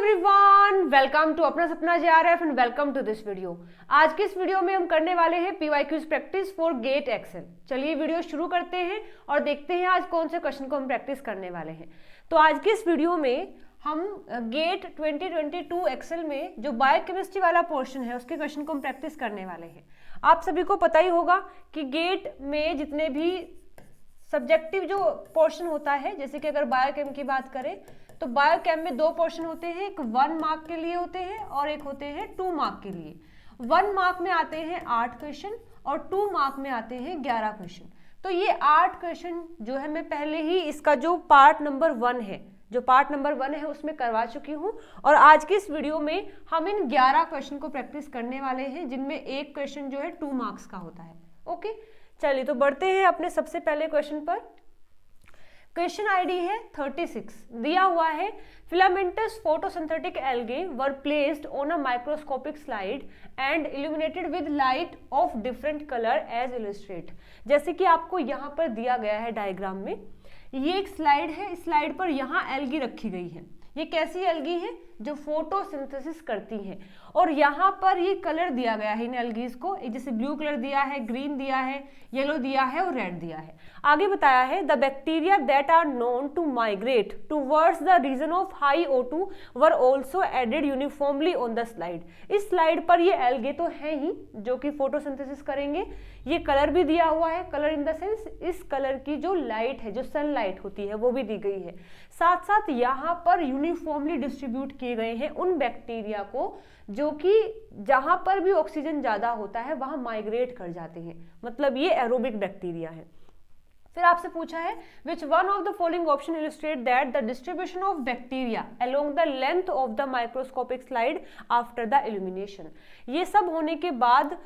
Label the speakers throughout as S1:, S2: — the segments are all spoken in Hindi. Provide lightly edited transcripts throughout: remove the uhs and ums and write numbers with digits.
S1: एवरीवन, वेलकम टू अपना सपना JRF and welcome to this video. आज की इस वीडियो में हम करने वाले हैं PYQs practice for GATE excel. चलिए वीडियो शुरू करते हैं और देखते हैं आज कौन से क्वेश्चन को हम प्रैक्टिस करने वाले हैं। तो आज की इस वीडियो में हम गेट 2022 एक्सेल में जो बायोकेमिस्ट्री वाला पोर्शन है उसके क्वेश्चन को हम प्रैक्टिस करने वाले हैं। आप सभी को पता ही होगा कि गेट में जितने भी सब्जेक्टिव जो पोर्शन होता है, जैसे कि अगर बायोकेम की बात करें तो बायोकेम में दो पोर्शन होते हैं, एक 1 मार्क के लिए होते हैं और एक होते हैं 2 मार्क के लिए। 1 मार्क में आते हैं 8 क्वेश्चन और 2 मार्क में आते हैं 11 क्वेश्चन। तो ये 8 क्वेश्चन जो है मैं पहले ही इसका जो पार्ट नंबर 1 है उसमें करवा चुकी हूँ और आज की इस वीडियो में हम इन 11 क्वेश्चन को प्रैक्टिस करने वाले हैं, जिनमें एक क्वेश्चन जो है 2 मार्क्स का होता है। ओके, चलिए तो बढ़ते हैं अपने सबसे पहले क्वेश्चन पर। क्वेश्चन आईडी है 36। दिया हुआ है filamentous photosynthetic algae were placed on a microscopic slide and illuminated with light of different colour as illustrate. जैसे कि आपको यहाँ पर दिया गया है डायग्राम में, ये एक स्लाइड है, इस स्लाइड पर यहाँ एल्गी रखी गई है। ये कैसी एल्गी है? जो फोटोसिंथेसिस करती है। और यहाँ पर ये कलर दिया गया है इन एल्गीज को, जैसे ब्लू कलर दिया है, ग्रीन दिया है, येलो दिया है और रेड दिया है। आगे बताया है the bacteria that are known to migrate towards the region of high O2 were also added uniformly on the slide. इस स्लाइड पर ये एल्गे तो है ही जो कि फोटोसिंथेसिस करेंगे। ये कलर भी दिया हुआ है, कलर इन द सेंस इस कलर की जो लाइट है, जो सनलाइट होती है, वो भी दी गई है। साथ साथ यहाँ पर यूनिफॉर्मली डिस्ट्रीब्यूट किए गए हैं उन बैक्टीरिया को जो कि जहां पर भी ऑक्सीजन ज्यादा होता है वहां माइग्रेट कर जाते हैं, मतलब ये एरोबिक बैक्टीरिया है। फिर आपसे पूछा है विच one of the following option illustrate that the distribution of bacteria along the length of the microscopic slide after the illumination. ये सब होने के बाद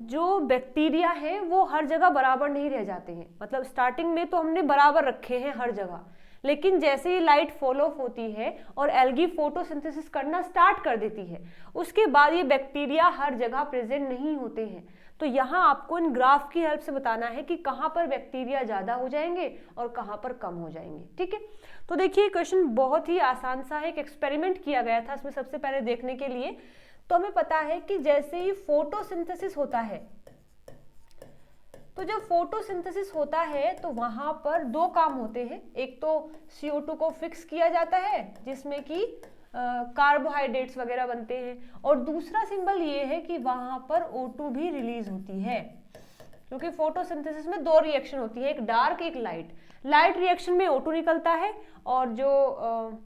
S1: जो बैक्टीरिया है वो हर जगह बराबर नहीं रह जाते हैं, मतलब स्टार्टिंग में तो हमने बराबर रखे हैं हर जगह, लेकिन जैसे ही लाइट फॉल ऑफ होती है और एल्गी फोटोसिंथेसिस करना स्टार्ट कर देती है, उसके बाद ये बैक्टीरिया हर जगह प्रेजेंट नहीं होते हैं। तो यहाँ आपको इन ग्राफ की हेल्प से बताना है कि कहाँ पर बैक्टीरिया ज्यादा हो जाएंगे और कहाँ पर कम हो जाएंगे। ठीक है, तो देखिए क्वेश्चन बहुत ही आसान सा है, एक एक्सपेरिमेंट किया गया था इसमें सबसे पहले देखने के लिए। तो हमें पता है कि जैसे ही फोटोसिंथेसिस होता है, तो जब फोटोसिंथेसिस होता है तो वहां पर दो काम होते हैं। एक तो CO2 को फिक्स किया जाता है जिसमें कि कार्बोहाइड्रेट्स वगैरह बनते हैं, और दूसरा सिंबल ये है कि वहां पर O2 भी रिलीज होती है, क्योंकि फोटोसिंथेसिस में दो रिएक्शन होती है, एक डार्क एक लाइट। लाइट रिएक्शन में O2 निकलता है और जो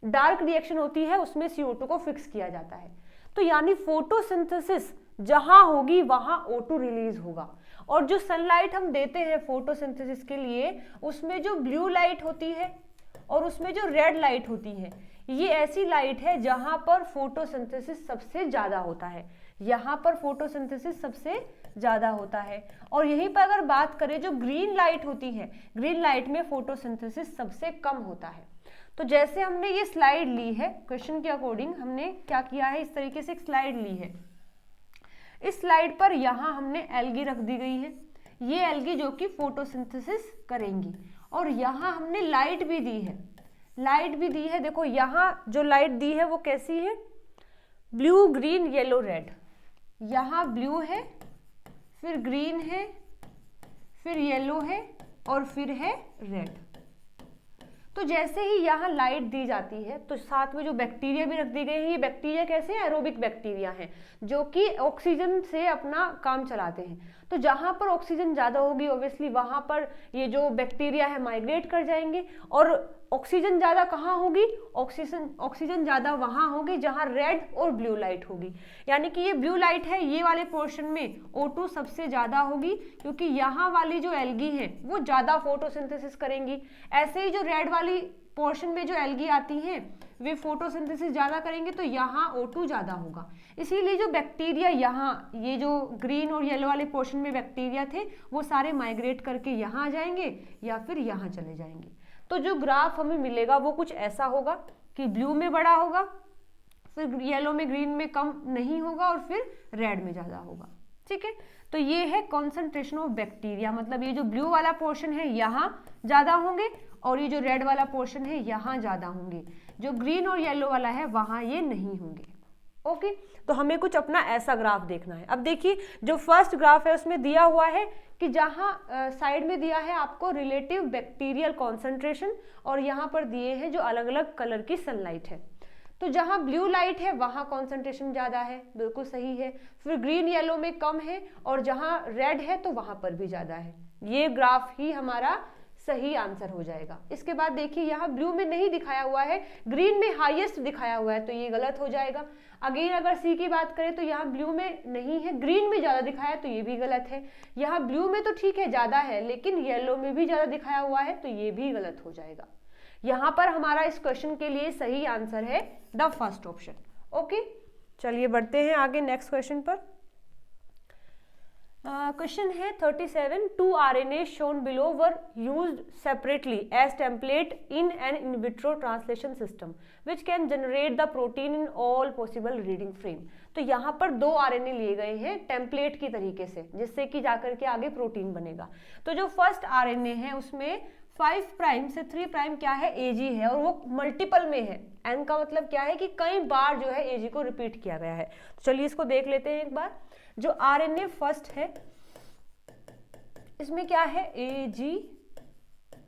S1: डार्क रिएक्शन होती है उसमें CO2 को फिक्स किया जाता है। तो यानी फोटोसिंथेसिस जहां होगी वहां O2 रिलीज होगा, और जो सनलाइट हम देते हैं फोटोसिंथेसिस के लिए उसमें जो ब्लू लाइट होती है और उसमें जो रेड लाइट होती है, ये ऐसी लाइट है जहां पर फोटोसिंथेसिस सबसे ज्यादा होता है। यहाँ पर फोटोसिंथेसिस सबसे ज्यादा होता है। और यहीं पर अगर बात करें जो ग्रीन लाइट होती है, ग्रीन लाइट में फोटोसिंथेसिस सबसे कम होता है। तो जैसे हमने ये स्लाइड ली है, क्वेश्चन के अकॉर्डिंग हमने क्या किया है, इस तरीके से एक स्लाइड ली है। इस स्लाइड पर यहाँ हमने एल्गी रख दी गई है, ये एल्गी जो कि फोटोसिंथेसिस करेंगी, और यहाँ हमने लाइट भी दी है, देखो यहाँ जो लाइट दी है वो कैसी है, ब्लू ग्रीन येलो रेड। यहाँ ब्लू है, फिर ग्रीन है, फिर येलो है और फिर है रेड। तो जैसे ही यहाँ लाइट दी जाती है तो साथ में जो बैक्टीरिया भी रख दी गई है, ये बैक्टीरिया कैसे हैं? एरोबिक बैक्टीरिया हैं जो कि ऑक्सीजन से अपना काम चलाते हैं। तो जहाँ पर ऑक्सीजन ज़्यादा होगी ऑब्वियसली वहाँ पर ये जो बैक्टीरिया है माइग्रेट कर जाएंगे, और ऑक्सीजन ज़्यादा कहाँ होगी? ऑक्सीजन ज़्यादा वहाँ होगी जहाँ रेड और ब्लू लाइट होगी। यानी कि ये ब्लू लाइट है, ये वाले पोर्शन में O2 सबसे ज़्यादा होगी, क्योंकि यहाँ वाली जो एल्गी है वो ज़्यादा फोटोसिंथेसिस करेंगी। ऐसे ही जो रेड वाली पोर्शन में जो एल्गी आती हैं वे फोटोसिंथेसिस ज़्यादा करेंगे, तो यहाँ O2 ज़्यादा होगा। इसीलिए जो बैक्टीरिया यहाँ, ये जो ग्रीन और येलो वाले पोर्शन में बैक्टीरिया थे वो सारे माइग्रेट करके यहाँ आ जाएंगे या फिर यहाँ चले जाएंगे। तो जो ग्राफ हमें मिलेगा वो कुछ ऐसा होगा कि ब्लू में बड़ा होगा, फिर येलो में ग्रीन में कम नहीं होगा और फिर रेड में ज़्यादा होगा। ठीक है, तो ये है कॉन्सेंट्रेशन ऑफ बैक्टीरिया, मतलब ये जो ब्लू वाला पोर्शन है यहाँ ज़्यादा होंगे और ये जो रेड वाला पोर्शन है यहाँ ज़्यादा होंगे, जो ग्रीन और येलो वाला है वहाँ ये नहीं होंगे। ओके, तो हमें कुछ अपना ऐसा ग्राफ देखना है। अब देखिए जो फर्स्ट ग्राफ है उसमें दिया हुआ है कि जहाँ साइड में दिया है आपको रिलेटिव बैक्टीरियल कॉन्सेंट्रेशन और यहाँ पर दिए हैं जो अलग अलग कलर की सनलाइट है। तो जहाँ ब्लू लाइट है वहाँ कॉन्सेंट्रेशन ज़्यादा है, बिल्कुल सही है। फिर ग्रीन येलो में कम है और जहाँ रेड है तो वहाँ पर भी ज़्यादा है। ये ग्राफ ही हमारा सही आंसर हो जाएगा। इसके बाद देखिए यहाँ ब्लू में नहीं दिखाया हुआ है, ग्रीन में हाईएस्ट दिखाया हुआ है, तो ये गलत हो जाएगा। अगेन अगर सी की बात करें तो यहाँ ब्लू में नहीं है, ग्रीन में ज़्यादा दिखाया है, तो ये भी गलत है। यहाँ ब्लू में तो ठीक है ज़्यादा है, लेकिन येलो में भी ज़्यादा दिखाया हुआ है, तो ये भी गलत हो जाएगा। यहाँ पर हमारा इस क्वेश्चन के लिए सही आंसर है द फर्स्ट ऑप्शन। ओके, चलिए बढ़ते हैं आगे नेक्स्ट क्वेश्चन पर। क्वेश्चन है 37, 2 RNA shown below were used separately as template in an in vitro translation system which can generate the protein in all possible reading frame। तो यहाँ पर 2 RNA लिए गए हैं टेम्पलेट की तरीके से, जिससे कि जाकर के आगे प्रोटीन बनेगा। तो जो फर्स्ट RNA है उसमें 5 प्राइम से 3 प्राइम क्या है, AG है, और वो मल्टीपल में है। N का मतलब क्या है कि कई बार जो है AG को रिपीट किया गया है। तो चलिए इसको देख लेते हैं एक बार। जो RNA फर्स्ट है इसमें क्या है, AG,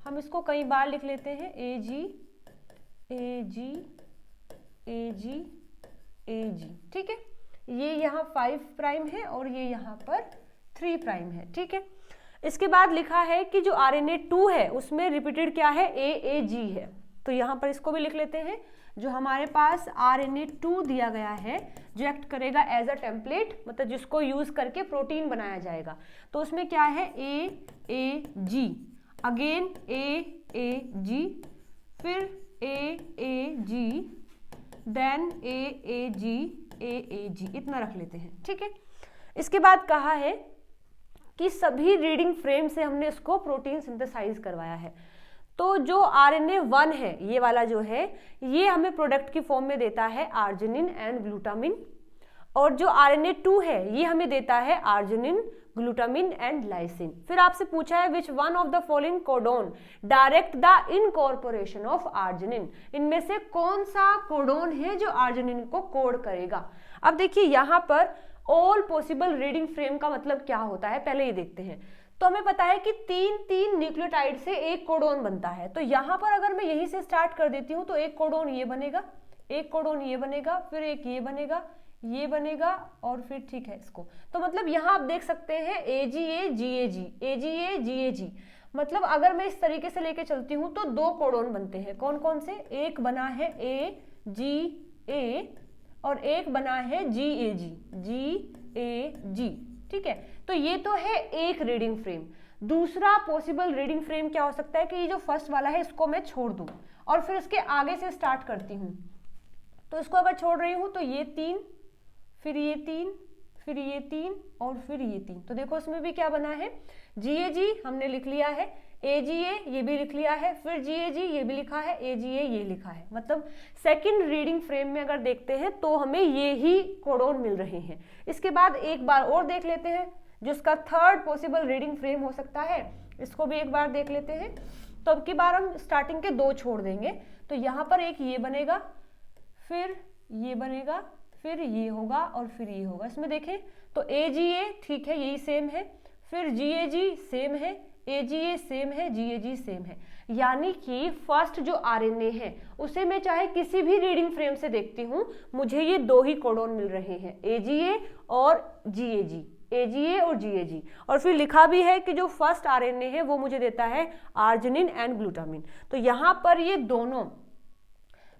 S1: हम इसको कई बार लिख लेते हैं, AG AG AG AG, ठीक है। ये यहाँ 5 प्राइम है और ये यहाँ पर 3 प्राइम है, ठीक है। इसके बाद लिखा है कि जो RNA2 है उसमें रिपीटेड क्या है, AAG है, तो यहाँ पर इसको भी लिख लेते हैं। जो हमारे पास RNA2 दिया गया है जो एक्ट करेगा एज अ टेम्पलेट, मतलब जिसको यूज करके प्रोटीन बनाया जाएगा, तो उसमें क्या है, AAG, अगेन AAG, फिर AAG, देन AAG, इतना रख लेते हैं, ठीक है। इसके बाद कहा है कि सभी रीडिंग फ्रेम से हमने इसको प्रोटीन सिंथेसाइज करवाया है। तो जो RNA1 है, ये वाला जो है, ये हमें प्रोडक्ट की फॉर्म में देता है आर्जिनिन एंड ग्लूटामिन, और जो RNA2 है ये हमें देता है आर्जिनिन, ग्लूटामिन एंड लाइसिन। फिर आपसे पूछा है विच one of the following codon direct the incorporation of arginine, इनमें से कौन सा कोडोन है जो आर्जिनिन को कोड करेगा। अब देखिए यहाँ पर ऑल पॉसिबल रीडिंग फ्रेम का मतलब क्या होता है, पहले ये देखते हैं। तो हमें पता है कि 3 न्यूक्लियोटाइड से एक कोडोन बनता है, तो यहाँ पर अगर मैं यहीं से स्टार्ट कर देती हूँ तो एक कोडोन ये बनेगा, एक कोडोन ये बनेगा, फिर एक ये बनेगा, ये बनेगा, और फिर ठीक है इसको। तो मतलब यहाँ आप देख सकते हैं AGA GAG, AGA GAG, मतलब अगर मैं इस तरीके से लेके चलती हूँ तो 2 कोडोन बनते हैं। कौन कौन से, एक बना है AGA और एक बना है GAG, ठीक है। तो ये तो है एक रीडिंग फ्रेम। दूसरा पॉसिबल रीडिंग फ्रेम क्या हो सकता है कि ये जो फर्स्ट वाला है इसको मैं छोड़ दूं और फिर इसके आगे से स्टार्ट करती हूँ। तो इसको अगर छोड़ रही हूँ तो ये 3, फिर ये 3, फिर ये 3 और फिर ये 3। तो देखो इसमें भी क्या बना है, GAG हमने लिख लिया है, AGA ये भी लिख लिया है, फिर GAG ये भी लिखा है, AGA ये लिखा है। मतलब सेकंड रीडिंग फ्रेम में अगर देखते हैं तो हमें ये ही कोडोन मिल रहे हैं। इसके बाद एक बार और देख लेते हैं जिसका थर्ड पॉसिबल रीडिंग फ्रेम हो सकता है, इसको भी एक बार देख लेते हैं। तो अब की बार हम स्टार्टिंग के 2 छोड़ देंगे, तो यहाँ पर एक ये बनेगा, फिर ये बनेगा, फिर ये होगा और फिर ये होगा। इसमें देखें तो AGA ठीक है, यही सेम है, फिर GAG सेम है, AGA सेम है, GAG सेम है। यानी कि फर्स्ट जो RNA है उसे मैं चाहे किसी भी रीडिंग फ्रेम से देखती हूँ, मुझे ये 2 ही कोडोन मिल रहे हैं, AGA और GAG, AGA और GAG। और फिर लिखा भी है कि जो फर्स्ट RNA है वो मुझे देता है आर्जिनिन एंड ग्लूटामिन। तो यहाँ पर ये दोनों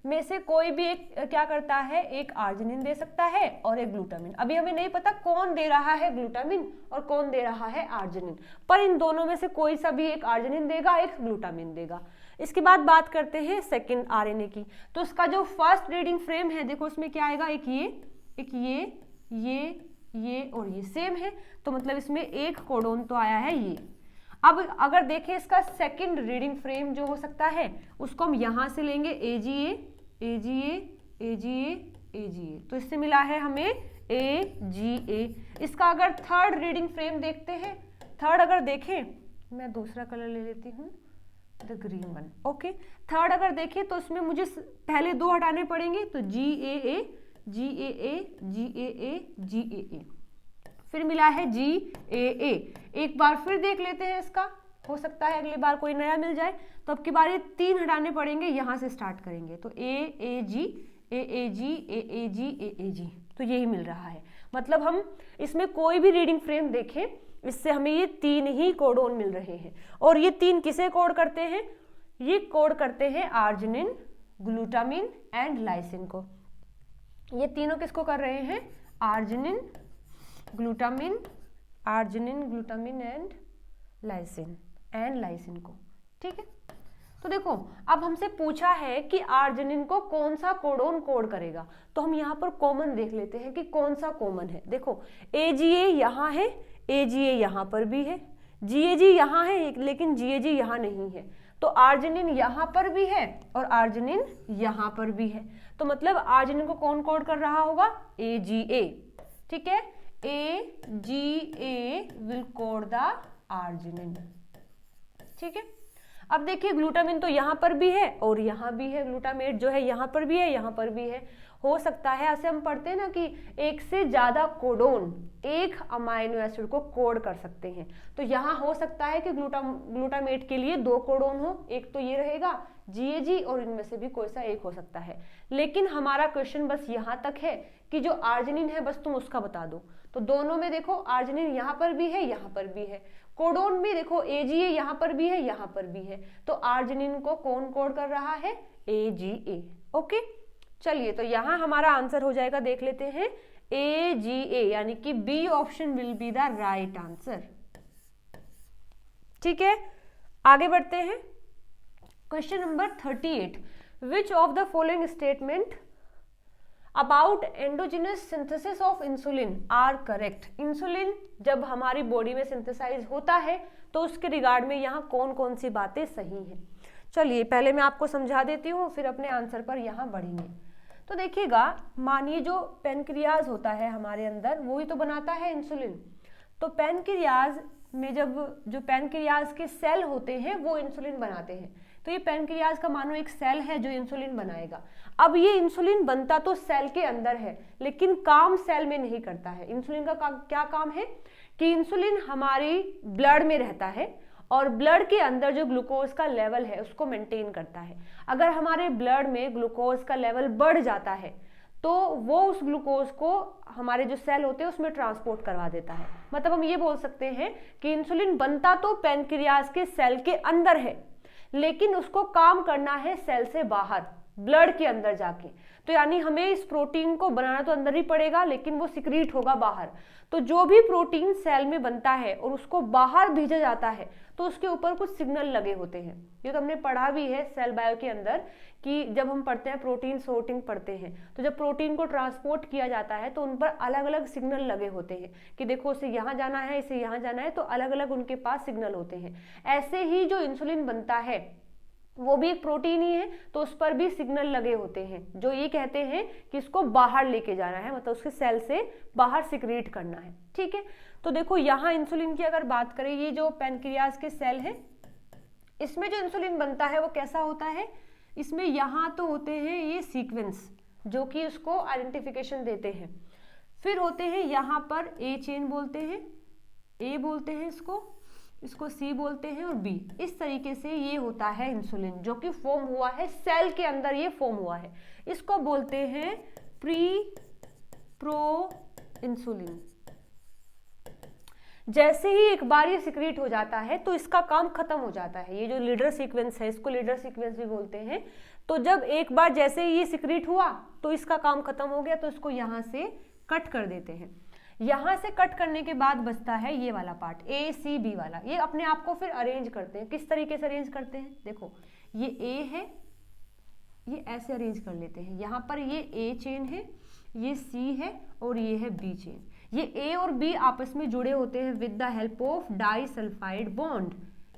S1: में से कोई भी एक क्या करता है, एक आर्जिनिन दे सकता है और एक ग्लूटामिन। अभी हमें नहीं पता कौन दे रहा है ग्लूटामिन और कौन दे रहा है आर्जिनिन, पर इन दोनों में से कोई सा भी एक आर्जिनिन देगा, एक ग्लूटामिन देगा। इसके बाद बात करते हैं सेकंड RNA की। तो उसका जो फर्स्ट रीडिंग फ्रेम है देखो उसमें क्या आएगा, एक ये और ये सेम है, तो मतलब इसमें एक कोडोन तो आया है ये। अब अगर देखें इसका सेकंड रीडिंग फ्रेम जो हो सकता है उसको हम यहां से लेंगे AGA, AGA, AGA, AGA, तो इससे मिला है हमें AGA। इसका अगर थर्ड रीडिंग फ्रेम देखते हैं, थर्ड अगर देखें, मैं दूसरा कलर ले लेती हूँ, the green one. Okay, third अगर देखें तो इसमें मुझे पहले दो हटाने पड़ेंगे, तो GAA GAA GAA GAA, फिर मिला है GAA। एक बार फिर देख लेते हैं इसका, हो सकता है अगली बार कोई नया मिल जाए। तो अब की बार ये 3 हटाने पड़ेंगे, यहाँ से स्टार्ट करेंगे, तो AAG AAG AAG AAG, तो यही मिल रहा है। मतलब हम इसमें कोई भी रीडिंग फ्रेम देखें, इससे हमें ये 3 ही कोडोन मिल रहे हैं। और ये 3 किसे कोड करते हैं? ये कोड करते हैं आर्जिनिन, ग्लूटामिन एंड लाइसिन को। ये तीनों किसको कर रहे हैं? Arginine, glutamine, arginine, glutamine and lysine को। ठीक है, तो देखो अब हमसे पूछा है कि आर्जिनिन को कौन सा कोडोन कोड करेगा, तो हम यहाँ पर कॉमन देख लेते हैं कि कौन सा कॉमन है। देखो AGA यहाँ है, AGA यहाँ पर भी है, GAG यहाँ है, लेकिन GAG यहाँ नहीं है। तो आर्जिनिन यहाँ पर भी है और आर्जिनिन यहाँ पर भी है, तो मतलब आर्जिनिन को कौन कोड कर रहा होगा? AGA। ठीक है, AGA will code the arginine. ठीक है, अब देखिए ग्लूटामिन तो यहाँ पर भी है और यहाँ भी है, ग्लूटामेट जो है यहाँ पर भी है, यहाँ पर भी है। हो सकता है, ऐसे हम पढ़ते हैं ना कि एक से ज्यादा कोडोन एक अमाइनो एसिड को कोड कर सकते हैं, तो यहाँ हो सकता है कि ग्लूटामेट के लिए 2 कोडोन हो, एक तो ये रहेगा GAG और इनमें से भी कोई सा एक हो सकता है। लेकिन हमारा क्वेश्चन बस यहाँ तक है कि जो आर्जिनिन है बस तुम उसका बता दो। तो दोनों में देखो आर्जिनिन यहाँ पर भी है, यहाँ पर भी है, कोडोन भी देखो AGA यहाँ पर भी है, यहाँ पर भी है, तो आर्जिनिन को कौन कोड कर रहा है? AGA। ओके, चलिए तो यहाँ हमारा आंसर हो जाएगा, देख लेते हैं AGA, यानी कि B option will be the right answer. ठीक है, आगे बढ़ते हैं। Question number 38, which of the following statement about endogenous synthesis of insulin are correct? Insulin जब हमारी बॉडी में सिंथेसाइज होता है तो उसके रिगार्ड में यहाँ कौन कौन सी बातें सही हैं। चलिए पहले मैं आपको समझा देती हूँ, फिर अपने आंसर पर यहाँ बढ़ेंगे। तो देखिएगा, मानिए जो पेनक्रियाज होता है हमारे अंदर, वो ही तो बनाता है इंसुलिन। तो पेनक्रियाज में जब जो पेनक्रियाज के सेल होते हैं वो इंसुलिन बनाते हैं, तो ये पेनक्रियाज का मानो एक सेल है जो इंसुलिन बनाएगा। अब ये इंसुलिन बनता तो सेल के अंदर है, लेकिन काम सेल में नहीं करता है। इंसुलिन का क्या काम है कि इंसुलिन हमारी ब्लड में रहता है और ब्लड के अंदर जो ग्लूकोज का लेवल है उसको मेंटेन करता है। अगर हमारे ब्लड में ग्लूकोज का लेवल बढ़ जाता है तो वो उस ग्लूकोज को हमारे जो सेल होते हैं उसमें ट्रांसपोर्ट करवा देता है। मतलब हम ये बोल सकते हैं कि इंसुलिन बनता तो पेनक्रियाज के सेल के अंदर है, लेकिन उसको काम करना है सेल से बाहर, ब्लड के अंदर जाके। तो यानी हमें इस प्रोटीन को बनाना तो अंदर ही पड़ेगा, लेकिन वो सिक्रीट होगा बाहर। तो जो भी प्रोटीन सेल में बनता है और उसको बाहर भेजा जाता है तो उसके ऊपर कुछ सिग्नल लगे होते हैं। ये तो हमने पढ़ा भी है सेल बायो के अंदर कि जब हम पढ़ते हैं प्रोटीन सोर्टिंग पढ़ते हैं, तो जब प्रोटीन को ट्रांसपोर्ट किया जाता है तो उन पर अलग अलग सिग्नल लगे होते हैं कि देखो इसे यहाँ जाना है, इसे यहाँ जाना है, तो अलग अलग उनके पास सिग्नल होते हैं। ऐसे ही जो इंसुलिन बनता है वो भी एक प्रोटीन ही है, तो उस पर भी सिग्नल लगे होते हैं जो ये कहते हैं कि इसको बाहर लेके जाना है, मतलब उसके सेल से बाहर सिक्रीट करना है। ठीक है, तो देखो यहाँ इंसुलिन की अगर बात करें, ये जो पेनक्रियाज के सेल है इसमें जो इंसुलिन बनता है वो कैसा होता है, इसमें यहाँ तो होते हैं ये सीक्वेंस जो कि उसको आइडेंटिफिकेशन देते हैं। फिर होते हैं यहाँ पर ए चेन बोलते हैं, ए बोलते हैं इसको सी बोलते हैं और बी। इस तरीके से ये होता है इंसुलिन जो कि फॉर्म हुआ है सेल के अंदर, ये फॉर्म हुआ है। इसको बोलते हैं प्रो इंसुलिन। जैसे ही एक बार ये सिक्रीट हो जाता है तो इसका काम खत्म हो जाता है। ये जो लीडर सीक्वेंस है इसको लीडर सीक्वेंस भी बोलते हैं। तो जब एक बार जैसे ही ये सिक्रीट हुआ तो इसका काम खत्म हो गया, तो इसको यहाँ से कट कर देते हैं। यहाँ से कट करने के बाद बचता है ये वाला पार्ट ए सी बी वाला। ये अपने आप को फिर अरेंज करते हैं। किस तरीके से अरेंज करते हैं, देखो ये ए है, ये ऐसे अरेंज कर लेते हैं। यहाँ पर ये ए चेन है, ये सी है और ये है बी चेन। ये ए और बी आपस में जुड़े होते हैं with the help of disulphide bond,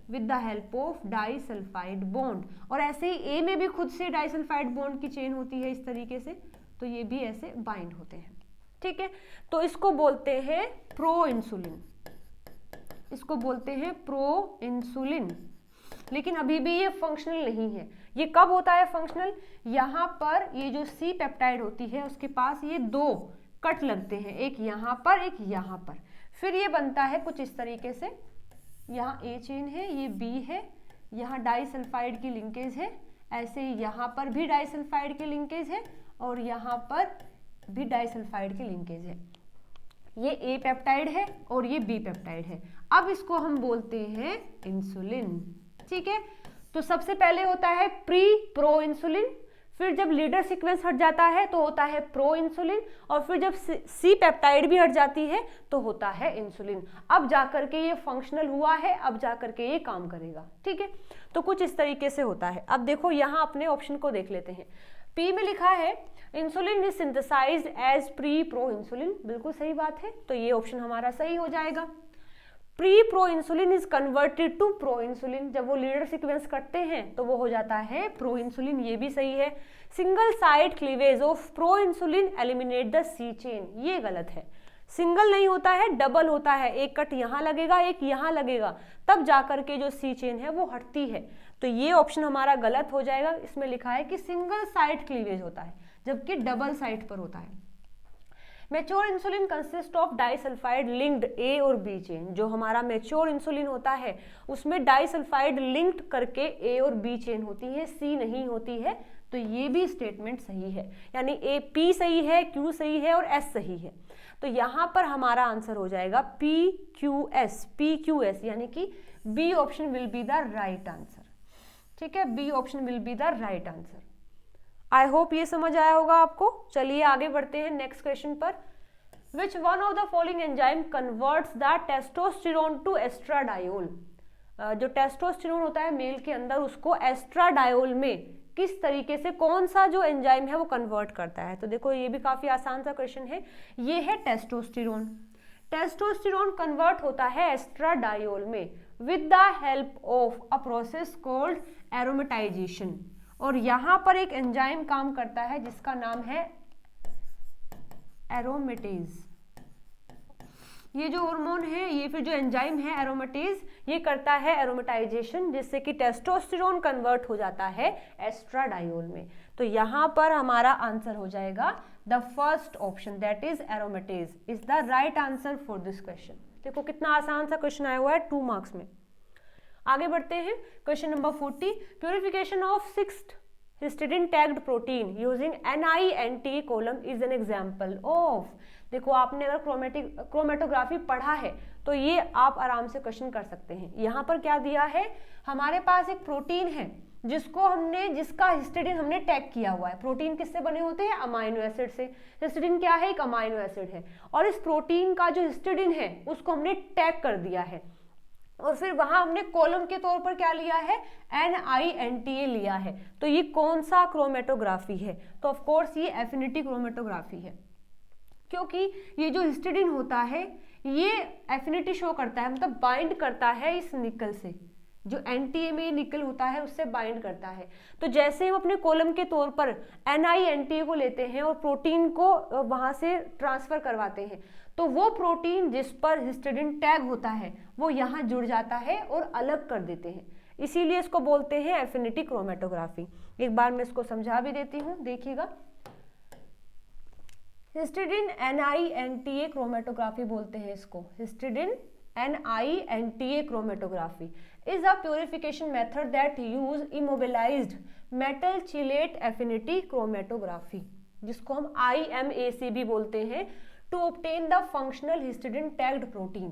S1: with the help of disulphide bond. और ऐसे ही ए में भी खुद से डाइसल्फाइड बॉन्ड की चेन होती है इस तरीके से, तो ये भी ऐसे बाइंड होते हैं। ठीक है, तो इसको बोलते हैं प्रो इंसुलिन, इसको बोलते हैं प्रो इंसुलिन। लेकिन अभी भी ये फंक्शनल नहीं है। ये कब होता है फंक्शनल? यहाँ पर ये जो सी पेप्टाइड होती है उसके पास ये दो कट लगते हैं, एक यहाँ पर एक यहाँ पर, फिर ये बनता है कुछ इस तरीके से। यहाँ ए चेन है, ये बी है, यहाँ डाइसल्फाइड की लिंकेज है, ऐसे ही यहाँ पर भी डाइसल्फाइड की लिंकेज है और यहाँ पर भी डाइसल्फाइड की लिंकेज है। ये ए पेप्टाइड है और ये बी पेप्टाइड है। अब इसको हम बोलते हैं इंसुलिन। ठीक है, तो सबसे पहले होता है प्रो इंसुलिन, फिर जब लीडर सीक्वेंस हट जाता है तो होता है प्रो इंसुलिन, और फिर जब सी पेप्टाइड भी हट जाती है तो होता है इंसुलिन। अब जाकर के ये फंक्शनल हुआ है, अब जाकर के ये काम करेगा। ठीक है, तो कुछ इस तरीके से होता है। अब देखो यहाँ अपने ऑप्शन को देख लेते हैं। पी में लिखा है insulin is synthesized as proinsulin, बिल्कुल सही बात है, तो ये ऑप्शन हमारा सही हो जाएगा। Proinsulin is converted to proinsulin, जब वो लीडर सीक्वेंस करते हैं तो वो हो जाता है प्रो इंसुलिन, ये भी सही है। Single side cleavage of proinsulin eliminate the C chain, ये गलत है। सिंगल नहीं होता है, डबल होता है, एक कट यहाँ लगेगा एक यहाँ लगेगा, तब जाकर के जो सी चेन है वो हटती है, तो ये ऑप्शन हमारा गलत हो जाएगा। इसमें लिखा है कि सिंगल साइड क्लीवेज होता है जबकि डबल साइड पर होता है। Mature insulin consist of disulphide linked A और बी चेन, जो हमारा मैच्योर इंसुलिन होता है उसमें डाइसल्फाइड लिंक्ड करके ए और बी चेन होती है, सी नहीं होती है, तो ये भी स्टेटमेंट सही है। यानी ए पी सही है, क्यू सही है और एस सही है, तो यहाँ पर हमारा आंसर हो जाएगा पी क्यू एस, यानी कि B option will be the right answer. ठीक है, B option will be the right answer. I hope ये समझ आया होगा आपको। चलिए आगे बढ़ते हैं नेक्स्ट क्वेश्चन पर। Which one of the following enzyme converts the testosterone to estradiol, जो टेस्टोस्टेरोन होता है मेल के अंदर उसको एस्ट्राडायोल में किस तरीके से, कौन सा जो एंजाइम है वो कन्वर्ट करता है? तो देखो ये भी काफी आसान सा क्वेश्चन है। ये है टेस्टोस्टेरोन। टेस्टोस्टेरोन कन्वर्ट होता है एस्ट्राडायोल में with the help of a process called aromatisation, और यहाँ पर एक एंजाइम काम करता है जिसका नाम है एरोमेटेज। ये जो हार्मोन है, ये फिर जो एंजाइम है एरोमेटेज, ये करता है एरोमेटाइजेशन, जिससे कि टेस्टोस्टेरोन कन्वर्ट हो जाता है एस्ट्राडायोल में। तो यहाँ पर हमारा आंसर हो जाएगा the first option, that is aromatase is the right answer for this question. देखो कितना आसान सा क्वेश्चन आया हुआ है 2 मार्क्स में। आगे बढ़ते हैं, question number 40। Purification of 6th histidine tagged protein using NINT column is an example of. देखो आपने अगर क्रोमेटोग्राफी पढ़ा है तो ये आप आराम से क्वेश्चन कर सकते हैं। यहाँ पर क्या दिया है, हमारे पास एक प्रोटीन है जिसका हिस्टिडीन हमने टैग किया हुआ है। प्रोटीन किससे बने होते हैं? अमाइनो एसिड से। हिस्टिडीन क्या है? एक अमाइनो एसिड है, और इस प्रोटीन का जो हिस्टिडीन है उसको हमने टैग कर दिया है, और फिर वहां हमने कॉलम के तौर पर क्या लिया है? NINTA लिया है। तो ये कौन सा क्रोमेटोग्राफी है? तो ऑफ कोर्स ये एफिनिटी क्रोमेटोग्राफी है, क्योंकि ये जो हिस्टिडीन होता है ये एफिनिटी शो करता है, मतलब बाइंड करता है इस निकल से, जो NTA में निकल होता है उससे बाइंड करता है। तो जैसे हम अपने कॉलम के तौर पर NINTA को लेते हैं और प्रोटीन को वहां से ट्रांसफर करवाते हैं, तो वो प्रोटीन जिस पर हिस्टिडीन टैग होता है वो यहाँ जुड़ जाता है और अलग कर देते हैं, इसीलिए इसको बोलते हैं एफिनिटी क्रोमेटोग्राफी। एक बार मैं इसको समझा भी देती हूँ, देखिएगा। हिस्टिडीन NINTA क्रोमेटोग्राफी बोलते हैं इसको। Histidine NINTA chromatography is a purification method that use immobilized metal chelate affinity chromatography, जिसको हम IMAC भी बोलते हैं, to obtain the functional histidine tagged protein।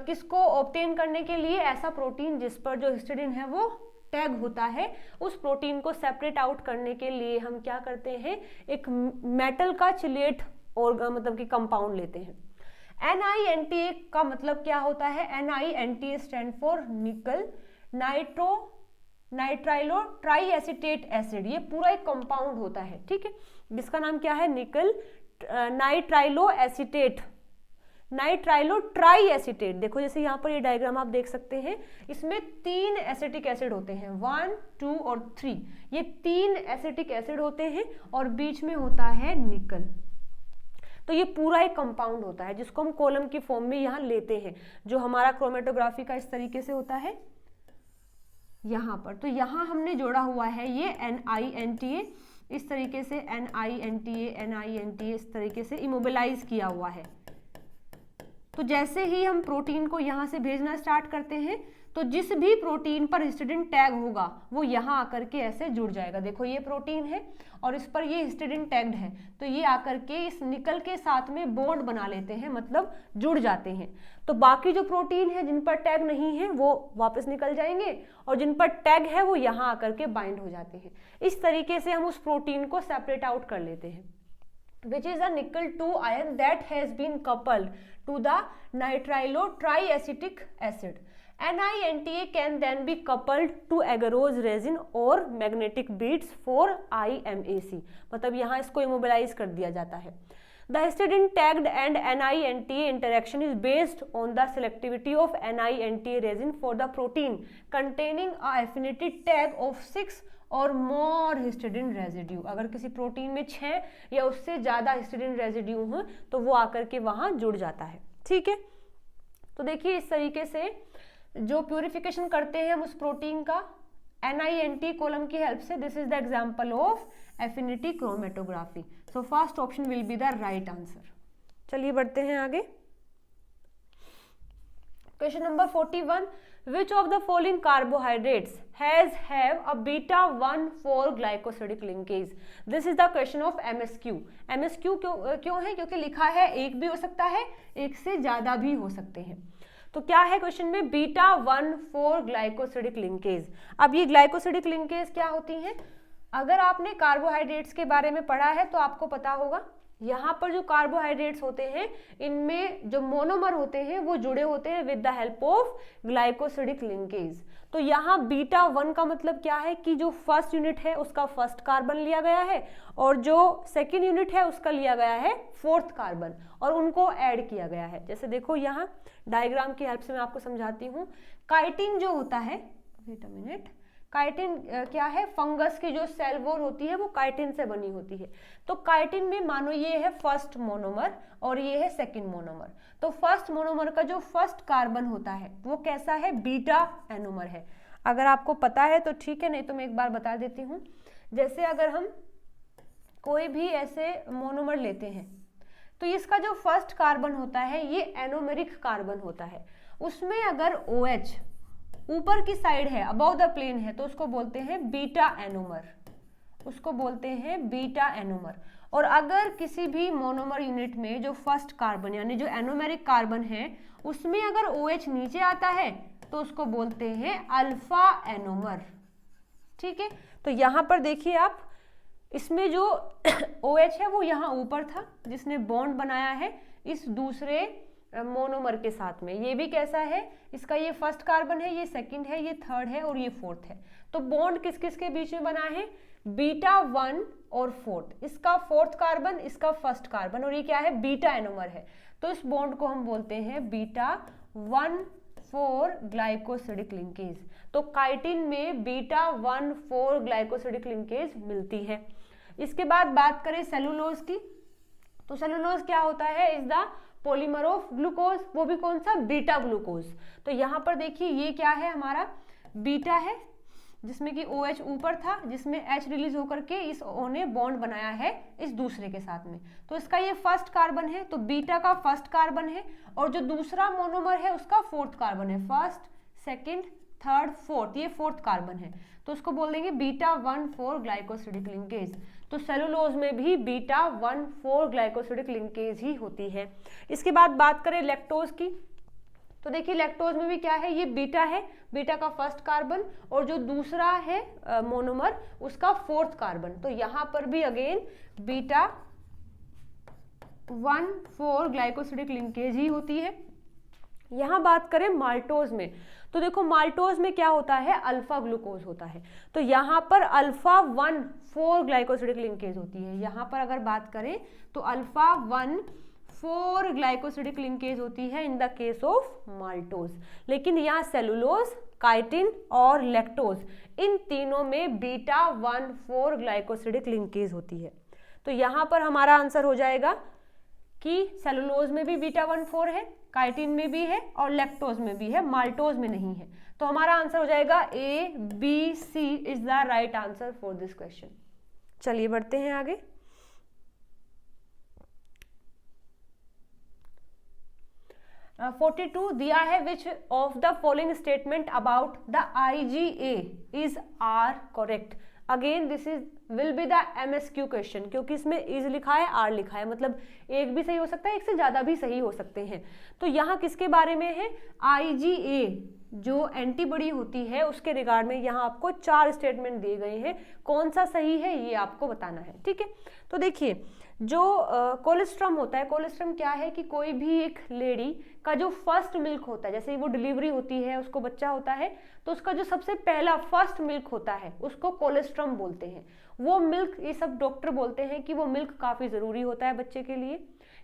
S1: किसको ऑब्टेन करने के लिए? ऐसा प्रोटीन जिस पर जो हिस्टिडीन है वो टैग होता है, उस प्रोटीन को सेपरेट आउट करने के लिए हम क्या करते हैं? एक मेटल का चिलेट और मतलब कि कंपाउंड लेते हैं। NINTA का मतलब क्या होता है? NINTA स्टैंड फॉर निकल नाइट्राइलो ट्राई एसिटेट एसिड, ये पूरा एक कंपाउंड होता है, ठीक है, जिसका नाम क्या है? निकल nitrilo acetate, nitrilo try acetate. देखो जैसे यहाँ पर ये डायग्राम आप देख सकते हैं, इसमें 3 एसिटिक एसिड होते हैं, 1, 2 और 3, ये 3 एसिटिक एसिड होते हैं और बीच में होता है निकल। तो ये पूरा एक कंपाउंड होता है जिसको हम कॉलम की फॉर्म में यहाँ लेते हैं, जो हमारा क्रोमेटोग्राफी का इस तरीके से होता है यहाँ पर। तो यहाँ हमने जोड़ा हुआ है ये NINTA, इस तरीके से NINTA इस तरीके से इमोबिलाइज किया हुआ है। तो जैसे ही हम प्रोटीन को यहाँ से भेजना स्टार्ट करते हैं तो जिस भी प्रोटीन पर हिस्टिडीन टैग होगा वो यहाँ आकर के ऐसे जुड़ जाएगा। देखो ये प्रोटीन है और इस पर ये हिस्टिडीन टैग्ड है, तो ये आकर के इस निकल के साथ में बॉन्ड बना लेते हैं, मतलब जुड़ जाते हैं। तो बाकी जो प्रोटीन है जिन पर टैग नहीं है वो वापस निकल जाएंगे और जिन पर टैग है वो यहाँ आकर के बाइंड हो जाते हैं। इस तरीके से हम उस प्रोटीन को सेपरेट आउट कर लेते हैं। Which is a nickel 2 ion that has been coupled to the nitrile triacetic acid. NINTA can then be coupled to agarose resin or magnetic beads for IMAC. मतलब यहाँ इसको immobilize कर दिया जाता है। The histidine tagged and NINTA interaction is based on the selectivity of NINTA resin for the protein containing a affinity tag of 6 और मोर हिस्टिडीन रेजिड्यू। अगर किसी प्रोटीन में 6 या उससे ज्यादा हिस्टिडीन रेजिड्यू हो तो वो आकर के वहां जुड़ जाता है। ठीक है, तो देखिए इस तरीके से जो प्यूरिफिकेशन करते हैं हम उस प्रोटीन का NINT कॉलम की हेल्प से, this is the example of affinity chromatography. So first option will be the right answer. चलिए बढ़ते हैं आगे। Question number 41, which of the following carbohydrates have a beta 1,4 glycosidic linkage? This is the question of MSQ। MSQ क्यों है? क्योंकि लिखा है एक भी हो सकता है, एक से ज्यादा भी हो सकते हैं। तो क्या है क्वेश्चन में? Beta 1,4 glycosidic linkage. अब ये ग्लाइकोसिडिक लिंकेज क्या होती है? अगर आपने कार्बोहाइड्रेट्स के बारे में पढ़ा है तो आपको पता होगा यहाँ पर जो कार्बोहाइड्रेट्स होते हैं इनमें जो मोनोमर होते हैं वो जुड़े होते हैं with the help of glycosidic linkage. तो यहाँ बीटा 1 का मतलब क्या है कि जो फर्स्ट यूनिट है उसका फर्स्ट कार्बन लिया गया है और जो सेकेंड यूनिट है उसका लिया गया है फोर्थ कार्बन और उनको ऐड किया गया है। जैसे देखो यहाँ डायग्राम की हेल्प से मैं आपको समझाती हूँ। काइटिन जो होता है, वेट अ मिनट, काइटिन क्या है? फंगस की जो सेल वॉल होती है वो काइटिन से बनी होती है। तो काइटिन में मानो ये है फर्स्ट मोनोमर और ये है सेकंड मोनोमर। तो फर्स्ट मोनोमर का जो फर्स्ट कार्बन होता है वो कैसा है? बीटा एनोमर है। अगर आपको पता है तो ठीक है, नहीं तो मैं एक बार बता देती हूँ। जैसे अगर हम कोई भी ऐसे मोनोमर लेते हैं तो इसका जो फर्स्ट कार्बन होता है ये एनोमेरिक कार्बन होता है। उसमें अगर OH ऊपर की साइड है, अबव द प्लेन है, तो उसको बोलते हैं बीटा एनोमर, उसको बोलते हैं बीटा एनोमर। और अगर किसी भी मोनोमर यूनिट में जो फर्स्ट कार्बन यानी जो एनोमेरिक कार्बन है उसमें अगर OH नीचे आता है तो उसको बोलते हैं अल्फा एनोमर। ठीक है, तो यहाँ पर देखिए आप, इसमें जो OH है वो यहाँ ऊपर था जिसने बॉन्ड बनाया है इस दूसरे मोनोमर के साथ में। ये भी कैसा है? इसका ये फर्स्ट कार्बन है, ये सेकंड है, ये थर्ड है और ये फोर्थ है। तो बॉन्ड किस किस के बीच में बना है? बीटा 1 और फोर्थ, इसका फोर्थ कार्बन, इसका फर्स्ट कार्बन, और ये क्या है? बीटा एनोमर है। तो इस बॉन्ड को हम बोलते हैं बीटा 1,4 ग्लाइकोसिडिक लिंकेज। तो काइटिन में बीटा 1,4 ग्लाइकोसिडिक लिंकेज मिलती है। इसके बाद बात करें सेलुलोज की, तो सेलुलोज क्या होता है? Is the polymer of glucose, वो भी कौन सा? Beta glucose. तो यहाँ पर देखिए ये क्या है? हमारा बीटा है जिसमें कि OH ऊपर था, जिसमें H रिलीज होकर के इस O ने बॉन्ड बनाया है इस दूसरे के साथ में। तो इसका ये फर्स्ट कार्बन है, तो बीटा का फर्स्ट कार्बन है और जो दूसरा मोनोमर है उसका फोर्थ कार्बन है। फर्स्ट, सेकेंड, थर्ड, फोर्थ, ये फोर्थ कार्बन है। तो उसको बोल देंगे बीटा 1,4 ग्लाइकोसिडिक लिंकेज। तो सेलुलोज में भी बीटा 1,4 ग्लाइकोसिडिक लिंकेज ही होती है। इसके बाद बात करें लैक्टोज की, तो देखिए लैक्टोज में भी क्या है? ये बीटा है, बीटा का फर्स्ट कार्बन और जो दूसरा है मोनोमर उसका फोर्थ कार्बन। तो यहाँ पर भी अगेन बीटा 1,4 ग्लाइकोसिडिक लिंकेज ही होती है। यहाँ बात करें माल्टोज में, तो देखो माल्टोज में क्या होता है? अल्फा ग्लूकोज होता है। तो यहाँ पर अल्फा 1,4 ग्लाइकोसिडिक लिंकेज होती है। यहाँ पर अगर बात करें तो अल्फा 1,4 ग्लाइकोसिडिक लिंकेज होती है in the case of maltose. लेकिन यहाँ सेलुलोज, काइटिन और लैक्टोज, इन तीनों में बीटा 1,4 ग्लाइकोसिडिक लिंकेज होती है। तो यहाँ पर हमारा आंसर हो जाएगा कि सेलुलोज में भी बीटा 1,4 है, काइटिन में भी है और लैक्टोज में भी है, माल्टोज में नहीं है। तो हमारा आंसर हो जाएगा A B C is the right answer for this question. चलिए बढ़ते हैं आगे। 42 दिया है which of the following statement about the IgA is are correct. Again this is will be the MSQ question, क्योंकि इसमें इज लिखा है, आर लिखा है, मतलब एक भी सही हो सकता है, एक से ज्यादा भी सही हो सकते हैं। तो यहाँ किसके बारे में है? IgA जो एंटीबॉडी होती है उसके रिगार्ड में यहाँ आपको 4 स्टेटमेंट दिए गए हैं। कौन सा सही है ये आपको बताना है, ठीक है। तो देखिए जो कोलेस्ट्रम होता है, कोलेस्ट्रम क्या है कि कोई भी एक लेडी का जो फर्स्ट मिल्क होता है, जैसे वो डिलीवरी होती है, उसको बच्चा होता है, तो उसका जो सबसे पहला फर्स्ट मिल्क होता है उसको कोलेस्ट्रम बोलते हैं। वो मिल्क, ये सब डॉक्टर बोलते हैं कि वो मिल्क काफी जरूरी होता है बच्चे के लिए,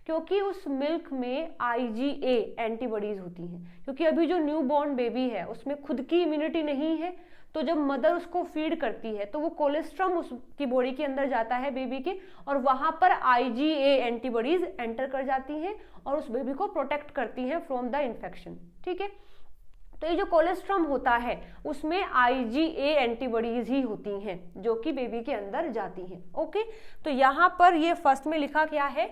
S1: क्योंकि उस मिल्क में IgA एंटीबॉडीज होती हैं। क्योंकि अभी जो न्यू बॉर्न बेबी है उसमें खुद की इम्यूनिटी नहीं है, तो जब मदर उसको फीड करती है तो वो कोलेस्ट्रम उसकी बॉडी के अंदर जाता है बेबी के, और वहां पर IgA एंटीबॉडीज एंटर कर जाती हैं और उस बेबी को प्रोटेक्ट करती हैं फ्रॉम द इन्फेक्शन, ठीक है। तो ये जो कोलेस्ट्रम होता है उसमें IgA एंटीबॉडीज ही होती हैं जो कि बेबी के अंदर जाती हैं, ओके। तो यहाँ पर ये फर्स्ट में लिखा क्या है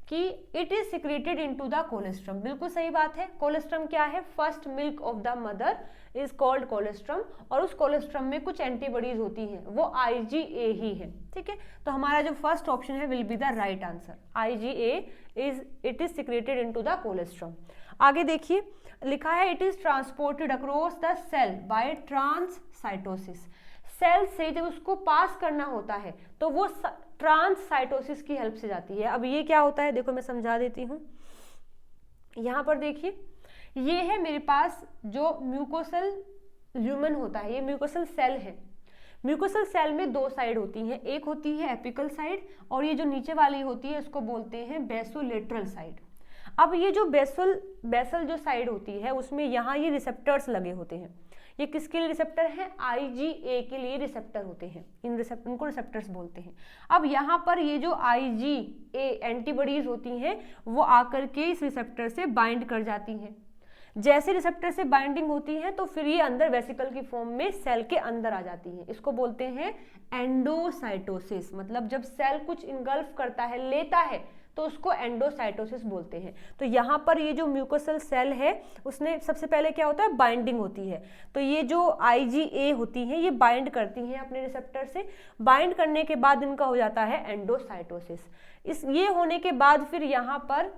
S1: कि it is secreted into the colostrum, बिल्कुल सही बात है। कोलेस्ट्रम क्या है? First milk of the mother is called colostrum, और उस कोलेस्ट्रम में कुछ एंटीबॉडीज होती हैं, वो IgA ही है, ठीक है। तो हमारा जो फर्स्ट ऑप्शन है will be the right answer. IgA it is secreted into the colostrum. आगे देखिए लिखा है it is transported across the cell by transcytosis. Cell से जब उसको पास करना होता है तो वो ट्रांससाइटोसिस की हेल्प से जाती है। अब ये क्या होता है देखो मैं समझा देती हूँ। यहाँ पर देखिए ये है मेरे पास जो म्यूकोसल ल्यूमेन होता है, ये म्यूकोसल सेल है। म्यूकोसल सेल में 2 साइड होती हैं, एक होती है एपिकल साइड और ये जो नीचे वाली होती है इसको बोलते हैं बेसोलेटरल साइड। अब ये जो बेसल जो साइड होती है उसमें यहाँ ये रिसेप्टर्स लगे होते हैं। ये किसके लिए रिसेप्टर हैं? IgA के लिए रिसेप्टर होते हैं, इनको रिसेप्टर्स बोलते हैं। अब यहाँ पर ये जो IgA एंटीबॉडीज होती हैं वो आकर के इस रिसेप्टर से बाइंड कर जाती हैं। जैसे रिसेप्टर से बाइंडिंग होती है तो फिर ये अंदर वेसिकल की फॉर्म में सेल के अंदर आ जाती है। इसको बोलते हैं एंडोसाइटोसिस, मतलब जब सेल कुछ इनगल्फ करता है, लेता है, तो उसको एंडोसाइटोसिस बोलते हैं। तो यहाँ पर ये जो म्यूकोसल सेल है उसने सबसे पहले क्या होता है? बाइंडिंग होती है। तो ये जो IgA होती है ये बाइंड करती हैं अपने रिसेप्टर से, बाइंड करने के बाद इनका हो जाता है एंडोसाइटोसिस। ये होने के बाद फिर यहाँ पर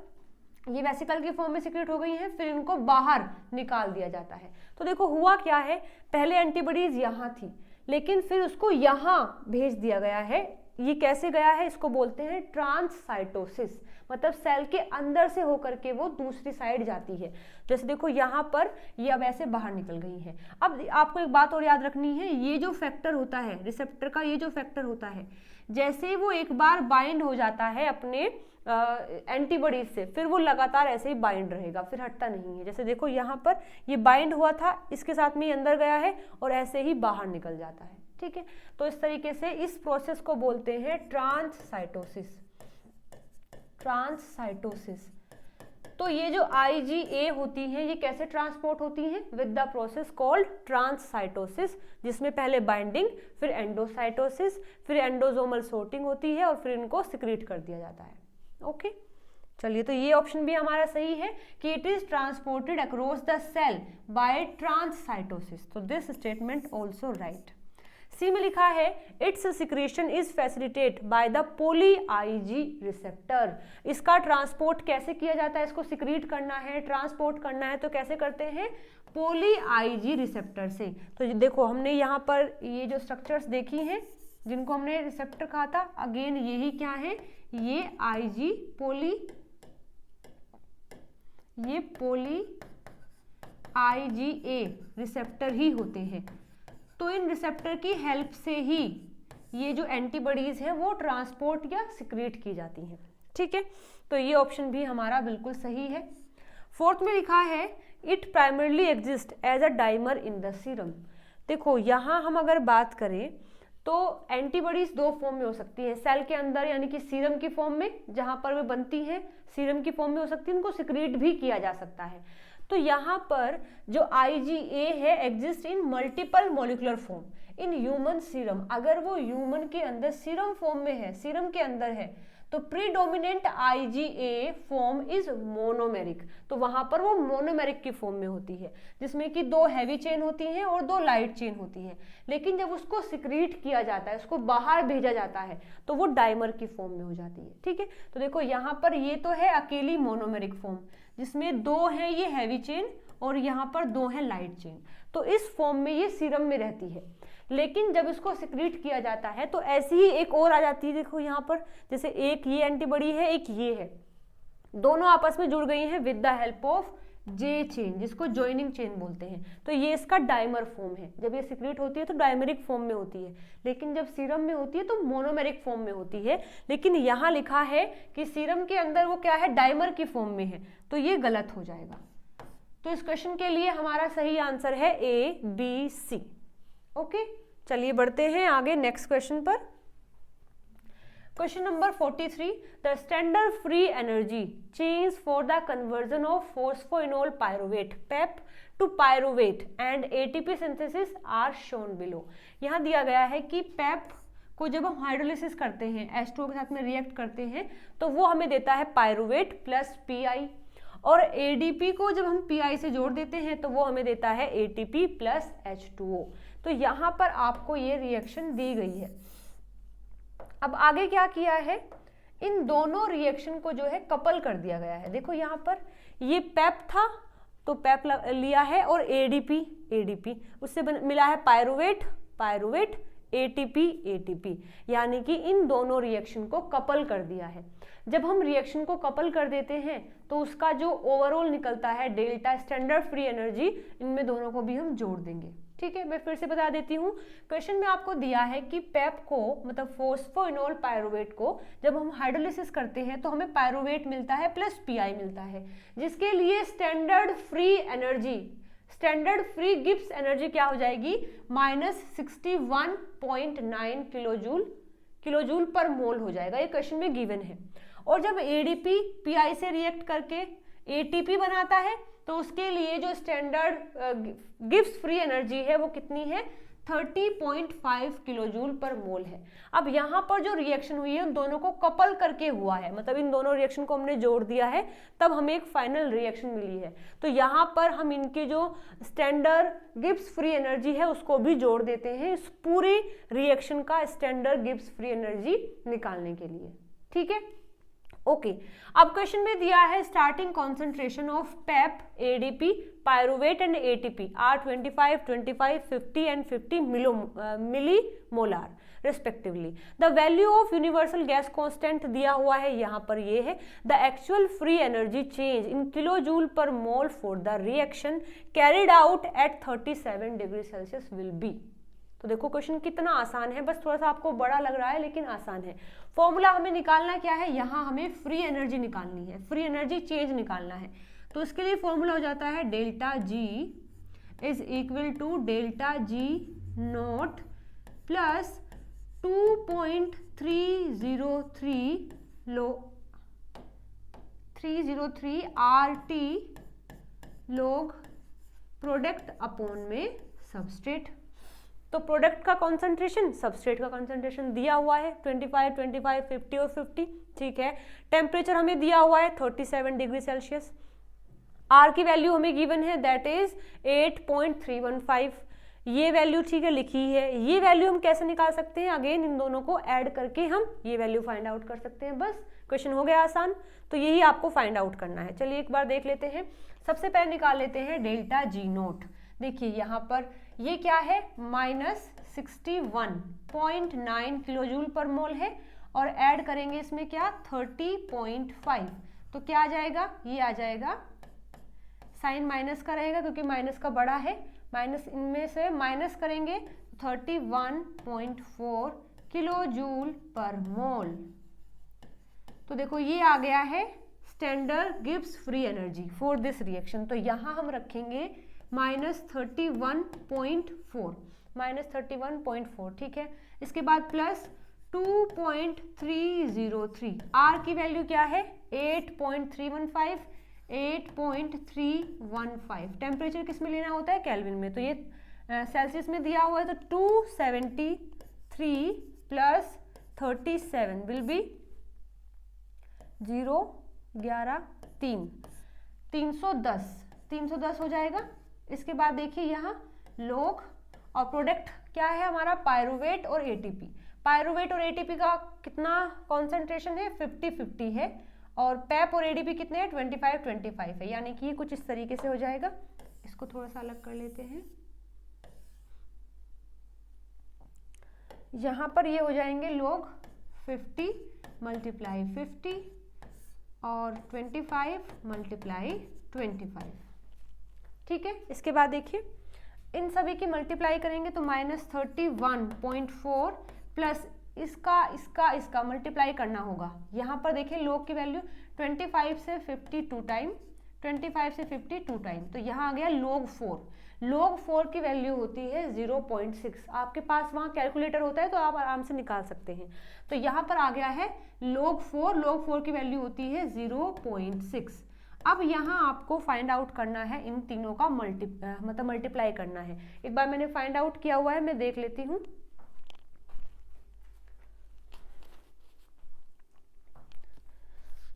S1: ये वेसिकल की फॉर्म में सिक्रेट हो गई हैं, फिर इनको बाहर निकाल दिया जाता है। तो देखो हुआ क्या है, पहले एंटीबॉडीज यहाँ थी लेकिन फिर उसको यहाँ भेज दिया गया है। ये कैसे गया है? इसको बोलते हैं ट्रांससाइटोसिस, मतलब सेल के अंदर से होकर के वो दूसरी साइड जाती है। जैसे देखो यहाँ पर ये अब ऐसे बाहर निकल गई है। अब आपको एक बात और याद रखनी है, ये जो फैक्टर होता है रिसेप्टर का, ये जो फैक्टर होता है, जैसे वो एक बार बाइंड हो जाता है अपने एंटीबॉडीज से, फिर वो लगातार ऐसे ही बाइंड रहेगा, फिर हटता नहीं है। जैसे देखो यहाँ पर ये बाइंड हुआ था, इसके साथ में ये अंदर गया है और ऐसे ही बाहर निकल जाता है, ठीक है। तो इस तरीके से इस प्रोसेस को बोलते हैं ट्रांससाइटोसिस। ट्रांससाइटोसिस। तो ये जो IgA होती है ये कैसे ट्रांसपोर्ट होती हैं? विद द प्रोसेस कॉल्ड ट्रांससाइटोसिस, जिसमें पहले बाइंडिंग, फिर एंडोसाइटोसिस, फिर एंडोसोमल सॉर्टिंग होती है और फिर इनको सिक्रीट कर दिया जाता है, ओके। चलिए तो ये ऑप्शन भी हमारा सही है कि it is transported across the cell by transcytosis. तो this statement also right. C में लिखा है its secretion is facilitate by the poly IG receptor. इसका ट्रांसपोर्ट कैसे किया जाता है? इसको सिक्रीट करना है, ट्रांसपोर्ट करना है, तो कैसे करते हैं? पोली IG रिसेप्टर से। तो देखो हमने यहाँ पर ये जो स्ट्रक्चर्स देखी हैं जिनको हमने रिसेप्टर कहा था, अगेन यही क्या है? ये IG पोली IgA रिसेप्टर ही होते हैं। तो इन रिसेप्टर की हेल्प से ही ये जो एंटीबॉडीज है वो ट्रांसपोर्ट या सिक्रीट की जाती हैं, ठीक है। तो ये ऑप्शन भी हमारा बिल्कुल सही है। 4th में लिखा है it primarily exist as a dimer in the serum. देखो यहाँ हम अगर बात करें तो एंटीबॉडीज दो फॉर्म में हो सकती हैं, सेल के अंदर यानी कि सीरम की फॉर्म में, जहां पर वे बनती हैं सीरम की फॉर्म में हो सकती है, उनको सिक्रीट भी किया जा सकता है। तो यहाँ पर जो IgA है exist in multiple molecular form in human serum. अगर वो ह्यूमन के अंदर सीरम फॉर्म में है, सीरम के अंदर है, तो predominant IgA form is monomeric. तो वहां पर वो मोनोमेरिक की फॉर्म में होती है, जिसमें कि 2 हैवी चेन होती हैं और 2 लाइट चेन होती है। लेकिन जब उसको सिक्रीट किया जाता है, उसको बाहर भेजा जाता है, तो वो डाइमर की फॉर्म में हो जाती है। ठीक है, तो देखो यहाँ पर ये तो है अकेली मोनोमेरिक फॉर्म, जिसमें 2 हैं ये हैवी चेन और यहाँ पर 2 हैं लाइट चेन। तो इस फॉर्म में ये सीरम में रहती है। लेकिन जब इसको सिक्रीट किया जाता है तो ऐसी ही एक और आ जाती है, देखो यहाँ पर, जैसे एक ये एंटीबॉडी है, एक ये है, दोनों आपस में जुड़ गई हैं with the help of J chain, जिसको जॉइनिंग चेन बोलते हैं। तो ये इसका डाइमर फॉर्म है। जब ये सिक्रीट होती है तो डाइमेरिक फॉर्म में होती है, लेकिन जब सीरम में होती है तो मोनोमेरिक फॉर्म में होती है। लेकिन यहाँ लिखा है कि सीरम के अंदर वो क्या है, डाइमर की फॉर्म में है, तो ये गलत हो जाएगा। तो इस क्वेश्चन के लिए हमारा सही आंसर है A, B, C। ओके, चलिए बढ़ते हैं आगे नेक्स्ट क्वेश्चन पर। Question number 43, the standard free energy change for the conversion of phosphoenol pyruvate PEP to pyruvate and ATP synthesis are shown below. यहाँ दिया गया है कि पेप को जब हम हाइड्रोलिसिस करते हैं, H2O के साथ में रिएक्ट करते हैं, तो वो हमें देता है पायरुवेट प्लस PI, और ADP को जब हम PI से जोड़ देते हैं तो वो हमें देता है ATP प्लस H2O। तो यहाँ पर आपको ये रिएक्शन दी गई है। अब आगे क्या किया है, इन दोनों रिएक्शन को जो है कपल कर दिया गया है। देखो यहाँ पर ये पेप था तो पेप लिया है, और ADP उससे मिला है पायरुवेट ATP, यानी कि इन दोनों रिएक्शन को कपल कर दिया है। जब हम रिएक्शन को कपल कर देते हैं तो उसका जो ओवरऑल निकलता है डेल्टा स्टैंडर्ड फ्री एनर्जी, इनमें दोनों को भी हम जोड़ देंगे। ठीक है, मैं फिर से बता देती हूँ। क्वेश्चन में आपको दिया है कि पेप को, मतलब फोस्फोइनोल पायरुवेट को, जब हम हाइड्रोलिसिस करते हैं तो हमें पायरुवेट मिलता है प्लस PI मिलता है, जिसके लिए स्टैंडर्ड फ्री गिब्स एनर्जी क्या हो जाएगी, -61.9 किलोजूल पर मोल हो जाएगा। ये क्वेश्चन में गिवन है। और जब ADP PI से रिएक्ट करके ATP बनाता है तो उसके लिए जो स्टैंडर्ड गिब्स फ्री एनर्जी है वो कितनी है, 30.5 किलोजूल पर मोल है। अब यहाँ पर जो रिएक्शन हुई है उन दोनों को कपल करके हुआ है, मतलब इन दोनों रिएक्शन को हमने जोड़ दिया है, तब हमें एक फाइनल रिएक्शन मिली है। तो यहाँ पर हम इनके जो स्टैंडर्ड गिब्स फ्री एनर्जी है उसको भी जोड़ देते हैं इस पूरी रिएक्शन का स्टैंडर्ड गिब्स फ्री एनर्जी निकालने के लिए। ठीक है, ओके। अब क्वेश्चन में दिया है starting concentration of PEP, ADP, pyruvate and ATP are 25, 25, 50 and 50 milli molar respectively. The value of universal gas constant दिया हुआ है, यहाँ पर ये है। The actual free energy change in kilojoule per mole for the reaction carried out at 37 degree Celsius will be. तो देखो क्वेश्चन कितना आसान है, बस थोड़ा सा आपको बड़ा लग रहा है लेकिन आसान है। फॉर्मूला हमें निकालना क्या है, यहाँ हमें फ्री एनर्जी निकालनी है, फ्री एनर्जी चेंज निकालना है। तो इसके लिए फॉर्मूला हो जाता है delta G is equal to delta G naught plus 303 RT log product upon में सबस्ट्रेट। तो प्रोडक्ट का कॉन्सेंट्रेशन, सबस्ट्रेट का कॉन्सेंट्रेशन दिया हुआ है 25, 25, 50 और 50। ठीक है, टेम्परेचर हमें दिया हुआ है 37 डिग्री सेल्सियस। आर की वैल्यू हमें गिवन है, दैट इज 8.315। ये वैल्यू ठीक है लिखी है। ये वैल्यू हम कैसे निकाल सकते हैं, अगेन इन दोनों को ऐड करके हम ये वैल्यू फाइंड आउट कर सकते हैं। बस क्वेश्चन हो गया आसान, तो यही आपको फाइंड आउट करना है। चलिए एक बार देख लेते हैं। सबसे पहले निकाल लेते हैं डेल्टा G नोट। देखिए यहाँ पर ये क्या है, -61.9 किलोजूल पर मोल है, और ऐड करेंगे इसमें क्या 30.5, तो क्या आ जाएगा, ये आ जाएगा, साइन माइनस का रहेगा क्योंकि माइनस का बड़ा है, माइनस इनमें से माइनस करेंगे 31.4 किलोजूल पर मोल। तो देखो ये आ गया है standard Gibbs free energy for this reaction. तो यहाँ हम रखेंगे -31.4। -31.4, ठीक है। इसके बाद प्लस 2.303, आर की वैल्यू क्या है 8.315, 8.315। टेम्परेचर किस में लेना होता है केल्विन में, तो ये सेल्सियस में दिया हुआ है, तो 273 प्लस 37 विल बी 0 11 3 310 हो जाएगा। इसके बाद देखिए यहाँ लोग और प्रोडक्ट क्या है हमारा पायरुवेट और एटीपी। पायरुवेट और एटीपी का कितना कॉन्सेंट्रेशन है 50-50 है, और पैप और एडीपी कितने हैं 25-25 है, यानी कि ये कुछ इस तरीके से हो जाएगा। इसको थोड़ा सा अलग कर लेते हैं। यहाँ पर ये हो जाएंगे लोग 50 मल्टीप्लाई 50 और 25 मल्टीप्लाई 25, ठीक है। इसके बाद देखिए इन सभी की मल्टीप्लाई करेंगे तो -31.4 प्लस इसका मल्टीप्लाई करना होगा। यहाँ पर देखिए लोग की वैल्यू 25 से 50 2 टाइम, 25 से 50 2 टाइम, तो यहाँ आ गया लोग 4। लोग 4 की वैल्यू होती है 0.6। आपके पास वहाँ कैलकुलेटर होता है तो आप आराम से निकाल सकते हैं। तो यहाँ पर आ गया है लोग 4 की वैल्यू होती है 0.6। अब यहाँ आपको फाइंड आउट करना है इन तीनों का मल्टीप्लाई करना है। एक बार मैंने फाइंड आउट किया हुआ है, मैं देख लेती हूँ।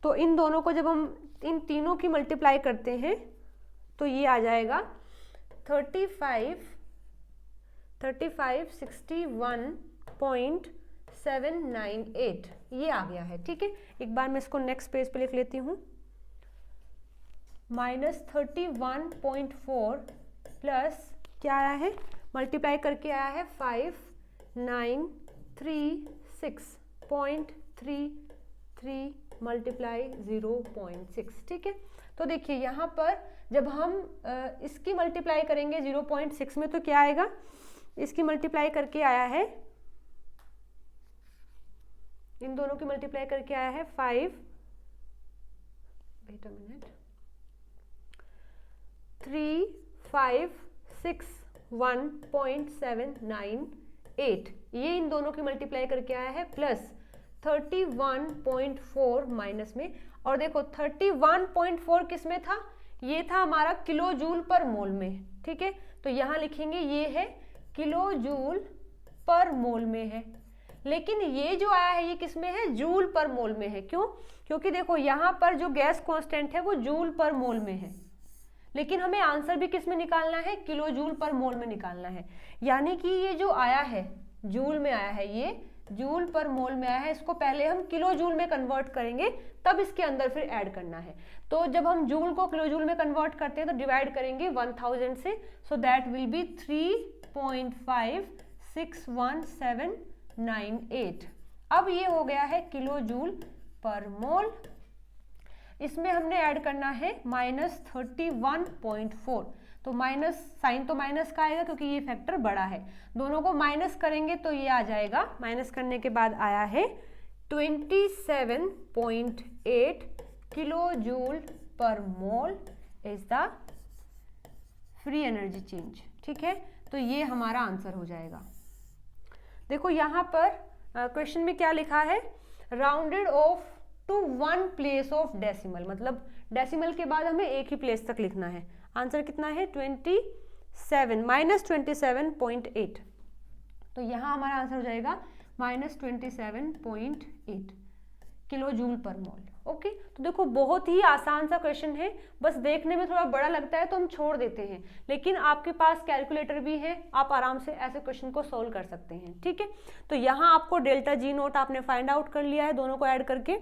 S1: तो इन दोनों को जब हम इन तीनों की मल्टीप्लाई करते हैं तो ये आ जाएगा 61.798, ये आ गया है, ठीक है। एक बार मैं इसको नेक्स्ट पेज पे लिख लेती हूँ। -31.4 प्लस क्या आया है मल्टीप्लाई करके आया है 5936.33 मल्टीप्लाई 0.6, ठीक है। तो देखिए यहाँ पर जब हम इसकी मल्टीप्लाई करेंगे 0.6 में तो क्या आएगा, इसकी मल्टीप्लाई करके आया है, इन दोनों की मल्टीप्लाई करके आया है 3561.798, ये इन दोनों की मल्टीप्लाई करके आया है, प्लस 31.4 माइनस में, और देखो 31.4 किस में था, ये था हमारा किलो जूल पर मोल में, ठीक है। तो यहाँ लिखेंगे ये है किलो जूल पर मोल में है, लेकिन ये जो आया है ये किस में है जूल पर मोल में है। क्यों, क्योंकि देखो यहाँ पर जो गैस कांस्टेंट है वो जूल पर मोल में है, लेकिन हमें आंसर भी किस में निकालना है किलो जूल पर मोल में निकालना है। यानी कि ये जो आया है जूल में आया है, ये जूल पर मोल में आया है, इसको पहले हम किलो जूल में कन्वर्ट करेंगे, तब इसके अंदर फिर ऐड करना है। तो जब हम जूल को किलो जूल में कन्वर्ट करते हैं तो डिवाइड करेंगे 1000 से, सो दैट विल बी 3.561798। अब ये हो गया है किलो जूल पर मोल। इसमें हमने ऐड करना है -31.4, तो माइनस साइन तो माइनस का आएगा क्योंकि ये फैक्टर बड़ा है, दोनों को माइनस करेंगे तो ये आ जाएगा, माइनस करने के बाद आया है 27.8 किलो जूल पर mole is the free energy change, ठीक है। तो ये हमारा आंसर हो जाएगा। देखो यहाँ पर क्वेश्चन में क्या लिखा है, rounded off to 1 place of decimal, मतलब डेसिमल के बाद हमें एक ही प्लेस तक लिखना है। आंसर कितना है 27.8, तो यहाँ हमारा आंसर हो जाएगा -27.8 किलो जूल पर मोल। ओके, तो देखो बहुत ही आसान सा क्वेश्चन है, बस देखने में थोड़ा बड़ा लगता है तो हम छोड़ देते हैं, लेकिन आपके पास कैलकुलेटर भी है, आप आराम से ऐसे क्वेश्चन को सोल्व कर सकते हैं, ठीक है। तो यहाँ आपको डेल्टा जी नोट आपने फाइंड आउट कर लिया है, दोनों को ऐड करके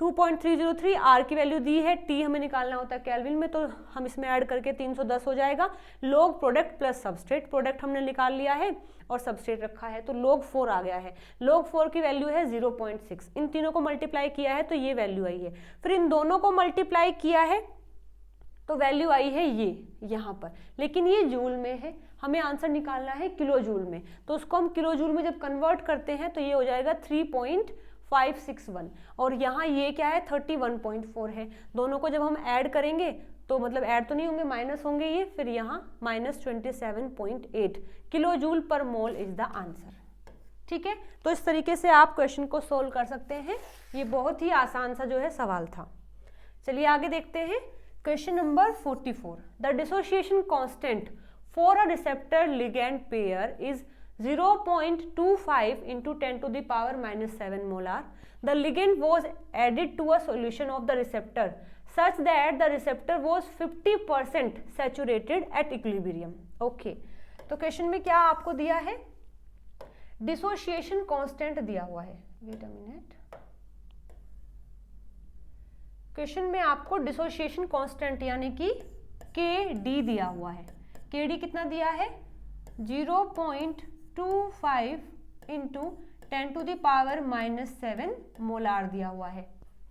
S1: 2.303, आर की वैल्यू दी है, टी हमें निकालना होता है केल्विन में, तो हम इसमें ऐड करके 310 हो जाएगा। लोग प्रोडक्ट प्लस सबस्ट्रेट, प्रोडक्ट हमने निकाल लिया है और सबस्ट्रेट रखा है, तो लोग 4 आ गया है। लोग 4 की वैल्यू है 0.6, इन तीनों को मल्टीप्लाई किया है तो ये वैल्यू आई है, फिर इन दोनों को मल्टीप्लाई किया है तो वैल्यू आई है ये यहाँ पर, लेकिन ये जूल में है, हमें आंसर निकालना है किलो जूल में, तो उसको हम किलो जूल में जब कन्वर्ट करते हैं तो ये हो जाएगा 3.561, और यहाँ ये क्या है 31.4 है, दोनों को जब हम ऐड करेंगे तो मतलब ऐड तो नहीं होंगे, माइनस होंगे ये, फिर यहाँ -27.8 किलो जूल पर मोल इज द आंसर। ठीक है, तो इस तरीके से आप क्वेश्चन को सोल्व कर सकते हैं। ये बहुत ही आसान सा जो है सवाल था। चलिए आगे देखते हैं question number 44। The dissociation constant for a receptor ligand pair is 0.25 into 10 to the power -7 molar. The ligand was added to a solution of the receptor such that the receptor was 50% saturated at equilibrium. Okay, तो क्वेश्चन में क्या आपको दिया है, डिसोसिएशन कांस्टेंट दिया हुआ है। वेट अ मिनट, क्वेश्चन में आपको डिसोसिएशन कांस्टेंट यानी कि KD दिया हुआ है। KD कितना दिया है, 0.25 into 10 to the power -7 molar दिया हुआ है।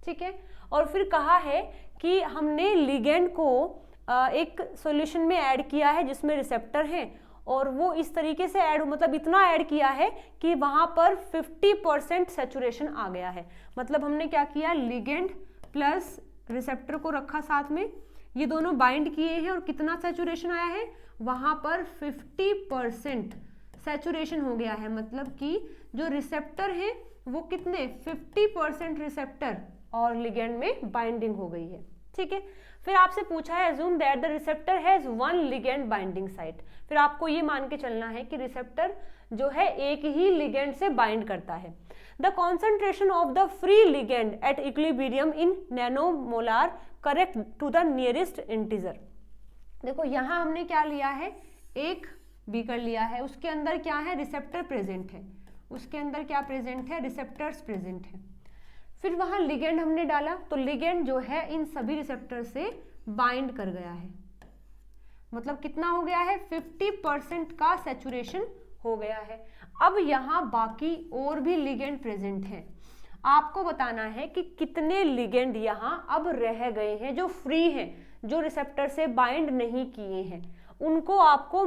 S1: ठीक है, और फिर कहा है कि हमने लिगेंड को एक सॉल्यूशन में ऐड किया है जिसमें रिसेप्टर हैं, और वो इस तरीके से ऐड, मतलब इतना ऐड किया है कि वहां पर 50% सैचुरेशन आ गया है। मतलब हमने क्या किया, लिगेंड प्लस रिसेप्टर को रखा साथ में, ये दोनों बाइंड किए हैं और कितना सैचुरेशन आया है, वहां पर 50% सैचुरेशन हो गया है। मतलब कि जो रिसेप्टर है वो कितने, 50% रिसेप्टर और लिगेंड में बाइंडिंग हो गई है। ठीक है, फिर आपसे पूछा है assume that the receptor has one ligand binding site. फिर आपको ये मान के चलना है कि रिसेप्टर जो है एक ही लिगेंड से बाइंड करता है। The concentration of the free ligand at equilibrium in nanomolar correct to the nearest integer. देखो यहाँ हमने क्या लिया है, एक बीकर लिया है, उसके अंदर क्या है, रिसेप्टर प्रेजेंट है, उसके अंदर क्या प्रेजेंट है, रिसेप्टर्स प्रेजेंट है। फिर वहां लिगेंड हमने डाला, तो लिगेंड जो है इन सभी रिसेप्टर से बाइंड कर गया है। मतलब कितना हो गया है, 50% का सैचुरेशन हो गया है। अब यहाँ बाकी और भी लिगेंड प्रेजेंट हैं। आपको बताना है कि कितने लिगेंड यहाँ अब रह गए हैं जो फ्री हैं, जो रिसेप्टर से बाइंड नहीं किए हैं, उनको आपको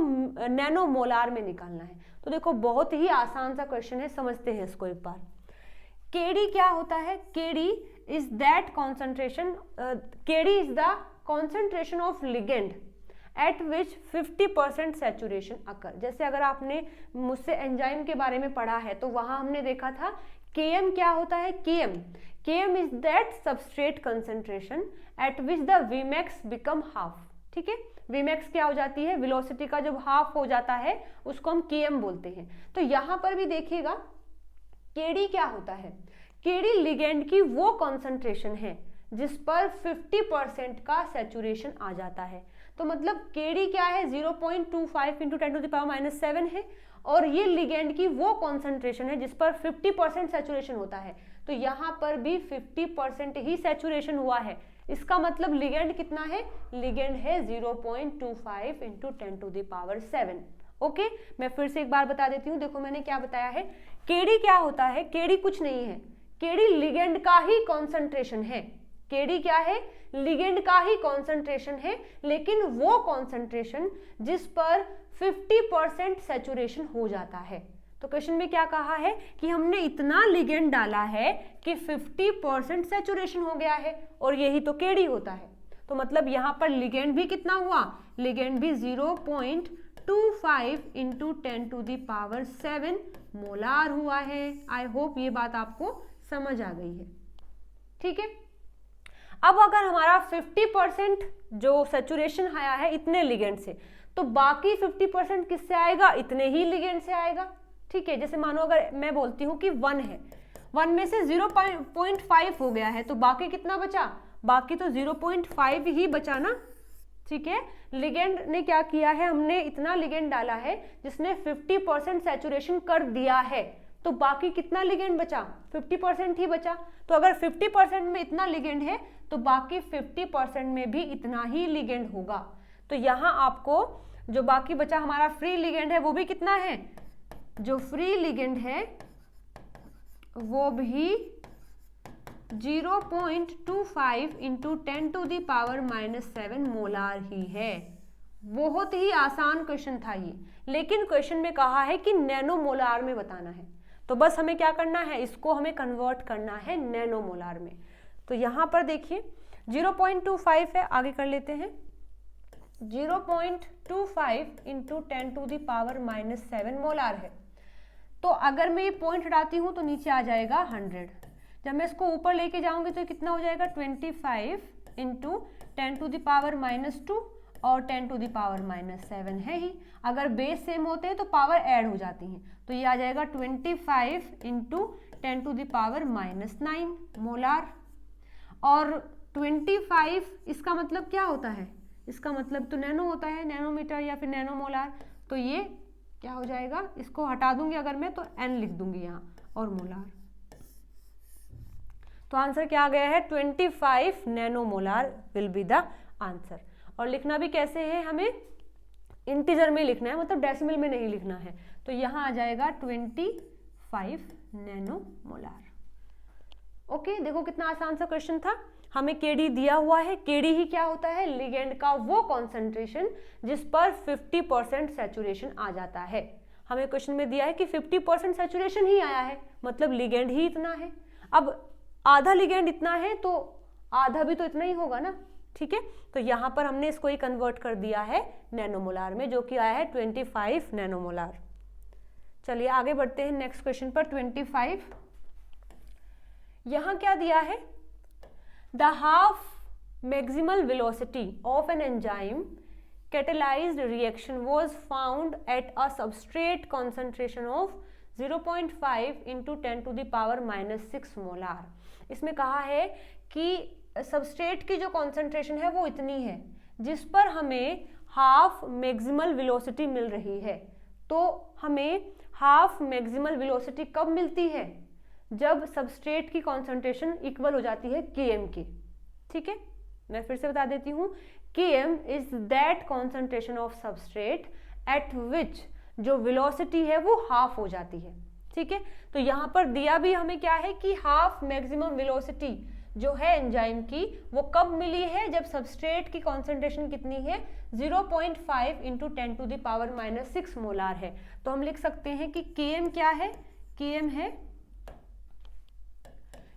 S1: नैनोमोलार में निकालना है। तो देखो बहुत ही आसान सा क्वेश्चन है, समझते हैं इसको एक बार। KD क्या होता है, KD is that concentration, KD is the concentration of ligand at which 50% saturation occur. जैसे अगर आपने मुझसे एंजाइम के बारे में पढ़ा है तो वहां हमने देखा था Km क्या होता है, Km is that substrate concentration eight which the Vmax become half. ठीक है, Vmax क्या हो जाती है, वेलोसिटी का जब हाफ हो जाता है उसको हम Km बोलते हैं। तो यहां पर भी देखिएगा KD क्या होता है, KD लिगेंड की वो कॉन्सेंट्रेशन है जिस पर 50% का सैचुरेशन आ जाता है। तो मतलब KD क्या है, 0.25 इंटू 10 to the power -7 है, और ये लिगेंड की वो कॉन्सेंट्रेशन है जिस पर 50% सैचुरेशन होता है। तो यहाँ पर भी 50% ही सैचुरेशन हुआ है। इसका मतलब लिगेंड कितना है, लिगेंड है 0.25 into 10 to the power 7। Okay, मैं फिर से एक बार बता देती हूँ। देखो मैंने क्या बताया है, KD क्या होता है, KD कुछ नहीं है, KD लिगेंड का ही कॉन्सेंट्रेशन है। KD क्या है, लिगेंड का ही कॉन्सेंट्रेशन है, लेकिन वो कॉन्सेंट्रेशन जिस पर 50% सैचुरेशन हो जाता है। तो क्वेश्चन में क्या कहा है कि हमने इतना लिगेंड डाला है कि 50% सैचुरेशन हो गया है, और यही तो KD होता है। तो मतलब यहाँ पर लिगेंड भी कितना हुआ, लिगेंड भी 0.25 into 10 to the power 7 molar हुआ है। आई होप ये बात आपको समझ आ गई है। ठीक है, अब अगर हमारा 50% जो सैचुरेशन आया है इतने लिगेंड से, तो बाकी 50% किससे आएगा, इतने ही लिगेंड से आएगा। ठीक है, जैसे मानो अगर मैं बोलती हूँ कि 1 है, 1 में से 0.5 हो गया है, तो बाकी कितना बचा, बाकी तो 0.5 ही बचा ना। ठीक है, लिगेंड ने क्या किया है, हमने इतना लिगेंड डाला है जिसने 50% सैचुरेशन कर दिया है, तो बाकी कितना लिगेंड बचा, 50% ही बचा। तो अगर 50% में इतना लिगेंड है तो बाकी 50% में भी इतना ही लिगेंड होगा। तो यहाँ आपको जो बाकी बचा हमारा फ्री लिगेंड है वो भी कितना है, जो फ्री लिगेंड है वो भी 0.25 into 10 to the power -7 molar ही है। बहुत ही आसान क्वेश्चन था ये, लेकिन क्वेश्चन में कहा है कि नैनोमोलार में बताना है। तो बस हमें क्या करना है, इसको हमें कन्वर्ट करना है नैनोमोलार में। तो यहाँ पर देखिए 0.25 है, आगे कर लेते हैं। 0.25 इंटू 10⁻⁻7 मोलार है। तो अगर मैं ये पॉइंट हटाती हूँ तो नीचे आ जाएगा 100। जब मैं इसको ऊपर लेके जाऊंगी तो कितना हो जाएगा 25 इंटू 10⁻⁻2 और 10⁻⁻7 है ही। अगर बेस सेम होते हैं तो पावर ऐड हो जाती हैं, तो ये आ जाएगा 25 इंटू 10⁻⁻9 मोलार। और 25 इसका मतलब क्या होता है, इसका मतलब तो नैनो होता है, नैनोमीटर या फिर नैनो मोलार। तो ये क्या हो जाएगा, इसको हटा दूंगी अगर मैं तो n लिख दूंगी यहाँ और मोलार। तो आंसर क्या आ गया है 25 nano molar will be the answer. और लिखना भी कैसे है, हमें इंटीजर में लिखना है, मतलब डेसिमल में नहीं लिखना है। तो यहाँ आ जाएगा 25 नैनो मोलार। ओके, देखो कितना आसान सा क्वेश्चन था। हमें केडी दिया हुआ है। केडी ही क्या होता है, लिगेंड का वो कॉन्सेंट्रेशन जिस पर 50% सैचुरेशन आ जाता है। हमें क्वेश्चन में दिया है कि 50% सैचुरेशन ही आया है, मतलब लिगेंड ही इतना है। अब आधा लिगेंड इतना है तो आधा भी तो इतना ही होगा ना, ठीक है। तो यहाँ पर हमने इसको ही कन्वर्ट कर दिया है नैनोमोलार में, जो कि आया है 25 नैनोमोलार। चलिए आगे बढ़ते हैं नेक्स्ट क्वेश्चन पर। 25 यहाँ क्या दिया है, the half maximal velocity of an enzyme catalyzed reaction was found at a substrate concentration of 0.5 into 10⁻⁻6 molar. इसमें कहा है कि सबस्ट्रेट की जो कॉन्सेंट्रेशन है वो इतनी है जिस पर हमें हाफ मैक्सिमल वेलोसिटी मिल रही है। तो हमें हाफ मैक्सिमल वेलोसिटी कब मिलती है, जब सबस्ट्रेट की कॉन्सेंट्रेशन इक्वल हो जाती है Km की, ठीक है। मैं फिर से बता देती हूँ, Km is that concentration of substrate eight विच जो वेलोसिटी है वो हाफ हो जाती है, ठीक है। तो यहाँ पर दिया भी हमें क्या है कि हाफ मैक्सिमम वेलोसिटी जो है एंजाइम की वो कब मिली है, जब सबस्ट्रेट की कॉन्सेंट्रेशन कितनी है 0.5 इंटू 10⁻⁻6 मोलार है। तो हम लिख सकते हैं कि Km क्या है, Km है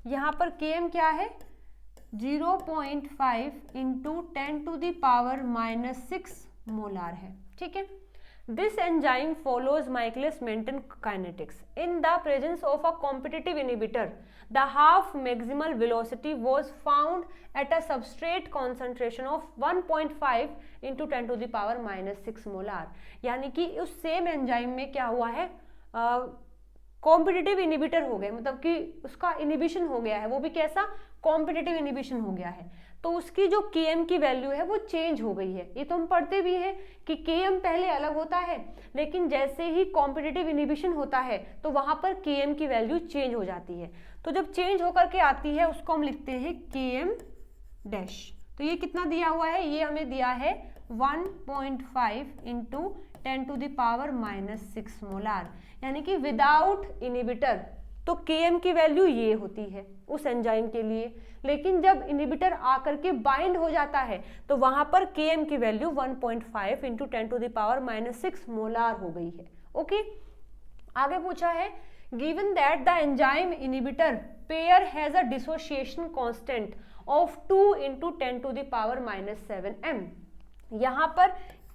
S1: यहाँ पर Km क्या है 0.5 इंटू 10⁻⁻6 मोलार है, ठीक है। This enzyme follows Michaelis-Menten kinetics. In the presence of a competitive inhibitor, the half maximal velocity was found at a substrate concentration of 1.5 into 10⁻⁻6 molar. यानी कि उस सेम एंजाइम में क्या हुआ है, कॉम्पिटिटिव इनिबिटर हो गए, मतलब कि उसका इनिबिशन हो गया है, वो भी कैसा, कॉम्पिटिटिव इनिबिशन हो गया है। तो उसकी जो Km की वैल्यू है वो चेंज हो गई है। ये तो हम पढ़ते भी हैं कि Km पहले अलग होता है, लेकिन जैसे ही कॉम्पिटिटिव इनिबिशन होता है तो वहां पर Km की वैल्यू चेंज हो जाती है। तो जब चेंज होकर के आती है उसको हम लिखते हैं Km डैश। तो ये कितना दिया हुआ है, ये हमें दिया है 1.5 इंटू 10⁻⁻6 मोलार, यानी कि विदाउट इनिबिटर तो Km की वैल्यू ये होती है उस एंजाइम के लिए। लेकिन जब इनिबिटर आकर के बाइंड हो जाता है तो वहां पर Km की वैल्यू 1.5 इंटू 10⁻⁻6 मोलार हो गई है। ओके, आगे पूछा है given that the enzyme inhibitor pair has a dissociation constant of 2 into 10⁻⁻7 m। यहाँ पर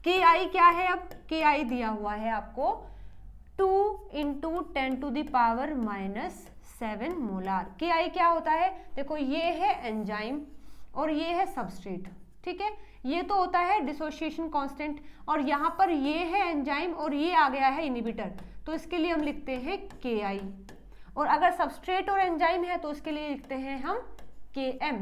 S1: Ki क्या है, अब Ki दिया हुआ है आपको 2 इंटू 10⁻⁻7 मोलार। Ki क्या होता है, देखो ये है एंजाइम और ये है सबस्ट्रेट, ठीक है। ये तो होता है डिसोसिएशन कांस्टेंट और यहाँ पर ये है एंजाइम और ये आ गया है इनिबिटर, तो इसके लिए हम लिखते हैं Ki। और अगर सबस्ट्रेट और एंजाइम है तो इसके लिए लिखते हैं हम Km,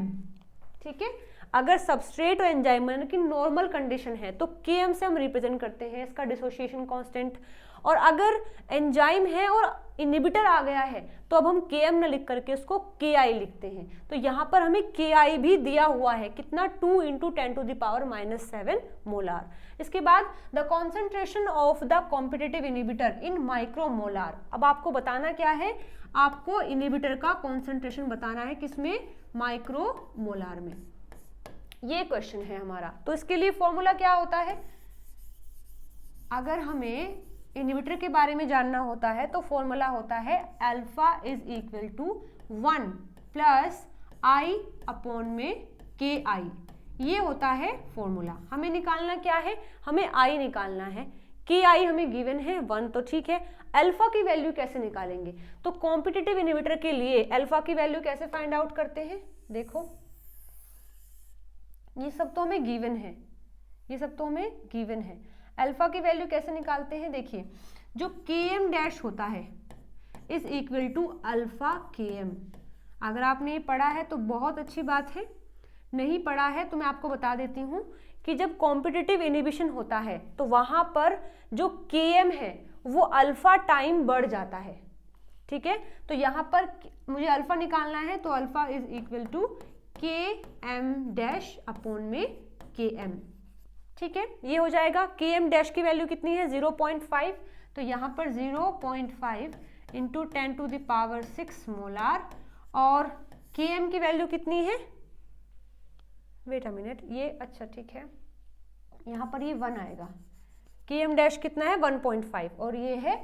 S1: ठीक है। अगर सबस्ट्रेट और एंजाइम यानी कि नॉर्मल कंडीशन है तो Km से हम रिप्रेजेंट करते हैं इसका डिसोसिएशन कांस्टेंट। और अगर एंजाइम है और इनिबिटर आ गया है तो अब हम Km न लिख करके उसको Ki लिखते हैं। तो यहाँ पर हमें Ki भी दिया हुआ है, कितना 2 इंटू 10⁻⁻7 मोलार। इसके बाद the concentration of the competitive inhibitor in micromolar. अब आपको बताना क्या है, आपको इनिबिटर का कॉन्सेंट्रेशन बताना है किसमें, माइक्रोमोलार में। ये क्वेश्चन है हमारा। तो इसके लिए फॉर्मूला क्या होता है, अगर हमें इनिबिटर के बारे में जानना होता है तो फॉर्मूला होता है alpha is equal to 1 plus I upon में के आई, ये होता है फॉर्मूला। हमें निकालना क्या है, हमें आई निकालना है। के आई हमें गिवन है 1, तो ठीक है। अल्फा की वैल्यू कैसे निकालेंगे, तो कॉम्पिटिटिव इनहिबिटर के लिए अल्फा की वैल्यू कैसे फाइंड आउट करते हैं, देखो ये सब तो हमें गिवन है, ये सब तो हमें गिवन है। अल्फा की वैल्यू कैसे निकालते हैं, देखिए जो के एम डैश होता है इज इक्वल टू अल्फा के एम। अगर आपने ये पढ़ा है तो बहुत अच्छी बात है, नहीं पढ़ा है तो मैं आपको बता देती हूँ कि जब कॉम्पिटिटिव इनहिबिशन होता है तो वहां पर जो के एम है वो अल्फा टाइम बढ़ जाता है, ठीक है। तो यहाँ पर मुझे अल्फा निकालना है, तो अल्फा इज इक्वल टू के एम डैश अपॉन में के एम, ठीक है। ये हो जाएगा, के एम डैश की वैल्यू कितनी है 0.5, तो यहाँ पर 0.5 इंटू 10⁶ मोलार, और के एम की वैल्यू कितनी है, वेट अ मिनट, ये अच्छा ठीक है, यहाँ पर ये 1 आएगा। के एम डैश कितना है 1.5 और ये है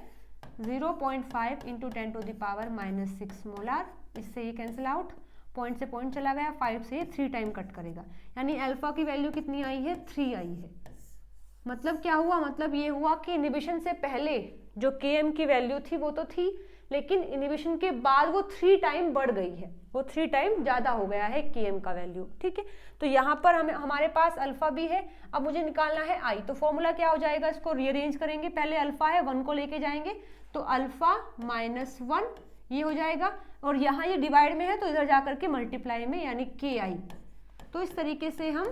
S1: 0.5 इंटू 10⁻⁻6 मोलार। इससे ये कैंसिल आउट, पॉइंट से पॉइंट चला गया, 5 से 3 टाइम कट करेगा, यानी अल्फा की वैल्यू कितनी आई है 3 आई है। मतलब क्या हुआ, मतलब ये हुआ कि इनहिबिशन से पहले जो के एम की वैल्यू थी वो तो थी, लेकिन इनहिबिशन के बाद वो 3 टाइम बढ़ गई है, वो 3 टाइम ज़्यादा हो गया है के एम का वैल्यू, ठीक है। तो यहाँ पर हमारे पास अल्फा भी है, अब मुझे निकालना है आई, तो फॉर्मूला क्या हो जाएगा, इसको रीअरेंज करेंगे, पहले अल्फा है 1 को लेके जाएंगे, तो अल्फा -1 ये हो जाएगा, और यहाँ ये डिवाइड में है तो इधर जाकर के मल्टीप्लाई में, यानी के आई। तो इस तरीके से हम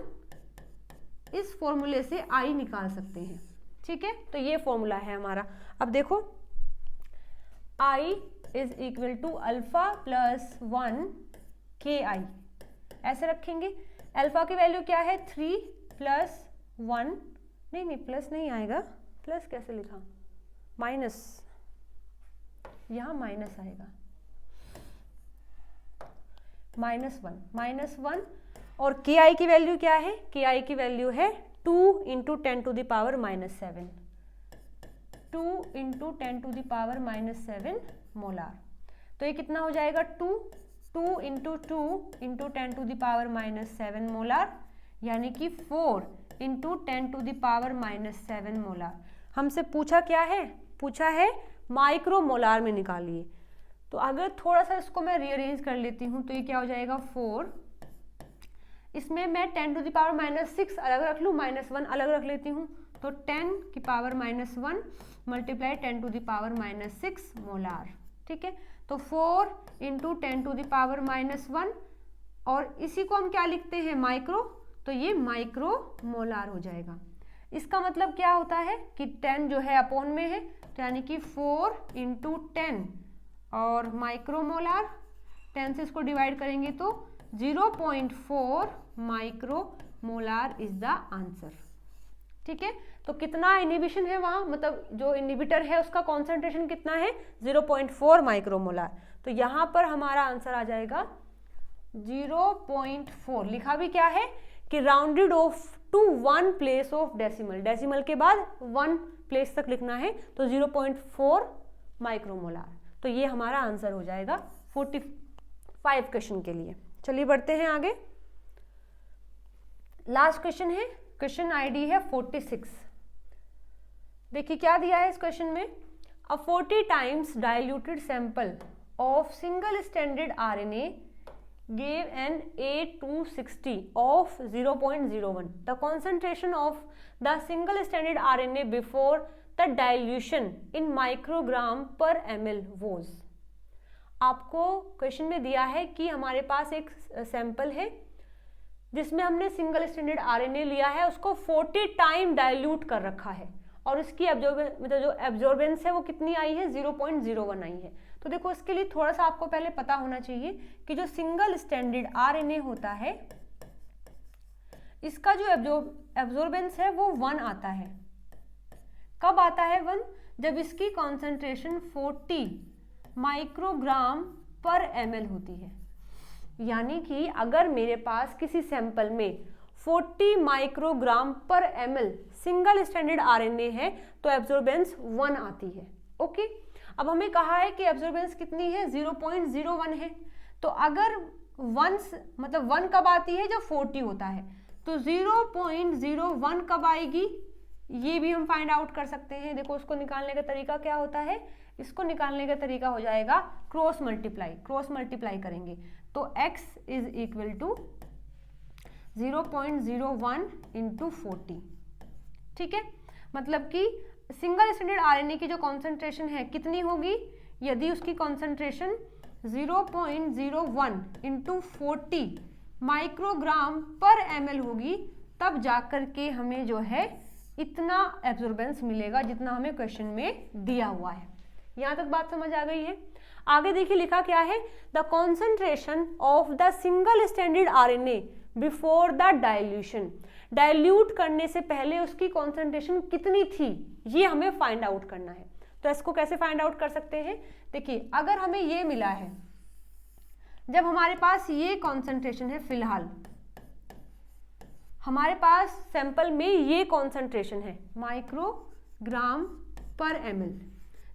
S1: इस फॉर्मूले से आई निकाल सकते हैं, ठीक है। तो ये फॉर्मूला है हमारा। अब देखो I is equal to alpha plus 1 K आई, ऐसे रखेंगे। अल्फा की वैल्यू क्या है 3 प्लस 1, नहीं प्लस नहीं आएगा, प्लस कैसे लिखा, माइनस, यहाँ माइनस आएगा, -1 और के आई की वैल्यू क्या है, के आई की वैल्यू है 2 इंटू 10⁻⁻7, 2 इंटू 10⁻⁻7 मोलार। तो ये कितना हो जाएगा 2 इंटू 2 इंटू 10⁻⁻7 मोलार, यानी कि 4 इंटू 10⁻⁻7 मोलार। हमसे पूछा क्या है, पूछा है माइक्रो मोलार में निकालिए। तो अगर थोड़ा सा इसको मैं रीअरेंज कर लेती हूँ तो ये क्या हो जाएगा 4, इसमें मैं 10⁻⁻6 अलग रख लूँ, -1 अलग रख लेती हूँ, तो 10⁻⁻1 मल्टीप्लाई 10⁻⁻6 मोलार, ठीक है। तो 4 इंटू 10⁻⁻1, और इसी को हम क्या लिखते हैं माइक्रो, तो ये माइक्रो मोलार हो जाएगा। इसका मतलब क्या होता है कि 10 जो है अपॉन में है, तो यानी कि 4 इंटू 10 और माइक्रो मोलार, 10 से इसको डिवाइड करेंगे तो 0.4 micro molar is the answer, ठीक है। तो कितना इनहिबिशन है वहाँ, मतलब जो इनहिबिटर है उसका कॉन्सेंट्रेशन कितना है 0.4 माइक्रोमोलार। तो यहाँ पर हमारा आंसर आ जाएगा 0.4। लिखा भी क्या है कि rounded off to 1 place of decimal, decimal के बाद 1 प्लेस तक लिखना है, तो 0.4 माइक्रोमोलार। तो ये हमारा आंसर हो जाएगा 45 क्वेश्चन के लिए। चलिए बढ़ते हैं आगे। लास्ट क्वेश्चन है, क्वेश्चन आईडी है 46। देखिए क्या दिया है इस क्वेश्चन में, अ 40 times diluted sample of single standard RNA gave an A260 of 0.01. The concentration of the single stranded RNA before the dilution in microgram per ml was. आपको क्वेश्चन में दिया है कि हमारे पास एक सैंपल है जिसमें हमने सिंगल स्टैंडर्ड आरएनए लिया है, उसको 40 टाइम डाइल्यूट कर रखा है और उसकी जो एब्जॉर्बेंस है वो कितनी आई है 0.01 आई है। तो देखो इसके लिए थोड़ा सा आपको पहले पता होना चाहिए कि जो सिंगल स्टैंडर्ड आरएनए होता है इसका जो एब्जॉर्बेंस है वो 1 आता है। कब आता है 1? जब इसकी कॉन्सेंट्रेशन 40 माइक्रोग्राम पर ml होती है। यानी कि अगर मेरे पास किसी सैंपल में 40 माइक्रोग्राम पर ml सिंगल स्टैंडर्ड आरएनए है तो एब्जॉर्बेंस 1 आती है। ओके, अब हमें कहा है कि एब्जॉर्बेंस कितनी है 0.01 है। तो अगर वंस मतलब 1 कब आती है, जब 40 होता है। तो 0.01 कब आएगी, ये भी हम फाइंड आउट कर सकते हैं। देखो उसको निकालने का तरीका क्या होता है, इसको निकालने का तरीका हो जाएगा क्रॉस मल्टीप्लाई करेंगे। तो x is equal to 0.01 into 40, ठीक है। मतलब कि सिंगल स्टैंडर्ड आरएनए की जो कॉन्सेंट्रेशन है कितनी होगी, यदि उसकी कॉन्सेंट्रेशन 0.01 इंटू 40 माइक्रोग्राम पर ml होगी, तब जाकर के हमें जो है इतना एब्जॉर्बेंस मिलेगा जितना हमें क्वेश्चन में दिया हुआ है। यहां तक बात समझ आ गई है। आगे देखिए लिखा क्या है, the concentration of the single standard RNA before the dilution, dilute करने से पहले उसकी कॉन्सेंट्रेशन कितनी थी, ये हमें फाइंड आउट करना है। तो इसको कैसे फाइंड आउट कर सकते हैं, देखिए अगर हमें ये मिला है, जब हमारे पास ये कॉन्सेंट्रेशन है, फिलहाल हमारे पास सैंपल में ये कॉन्सेंट्रेशन है माइक्रोग्राम पर ml,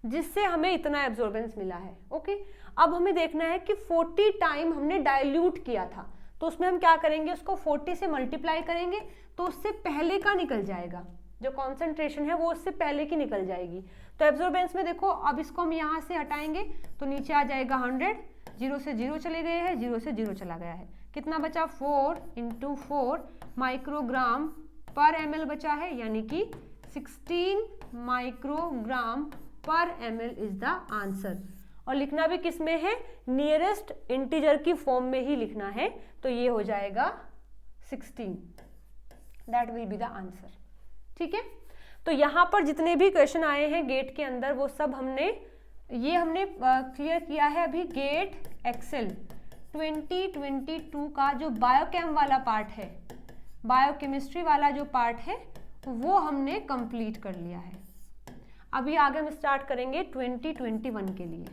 S1: जिससे हमें इतना एब्जॉर्बेंस मिला है। ओके, अब हमें देखना है कि 40 टाइम हमने डाइल्यूट किया था, तो उसमें हम क्या करेंगे, उसको 40 से मल्टीप्लाई करेंगे, तो उससे पहले का निकल जाएगा, जो कॉन्सेंट्रेशन है वो उससे पहले की निकल जाएगी। तो एब्जॉर्बेंस में देखो, अब इसको हम यहाँ से हटाएंगे तो नीचे आ जाएगा 100, 0 से 0 चले गए हैं, 0 से 0 चला गया है, कितना बचा 4 इंटू 4 माइक्रोग्राम पर ml बचा है, यानी कि 16 माइक्रोग्राम पर ml इज द आंसर। और लिखना भी किस में है, नियरेस्ट इंटीजर की फॉर्म में ही लिखना है, तो ये हो जाएगा 16, that will be the answer, ठीक है। तो यहाँ पर जितने भी क्वेश्चन आए हैं गेट के अंदर वो सब हमने क्लियर किया है। अभी गेट एक्सेल 2022 का जो बायोकेम वाला पार्ट है, बायोकेमिस्ट्री वाला जो पार्ट है, वो हमने कंप्लीट कर लिया है। अभी आगे हम स्टार्ट करेंगे 2021 के लिए।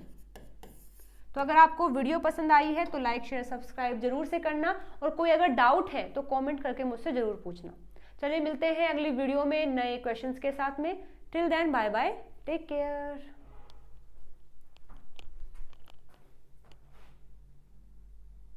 S1: तो अगर आपको वीडियो पसंद आई है तो लाइक शेयर सब्सक्राइब जरूर से करना, और कोई अगर डाउट है तो कमेंट करके मुझसे जरूर पूछना। चलिए मिलते हैं अगली वीडियो में नए क्वेश्चंस के साथ में। Till then bye bye, take care.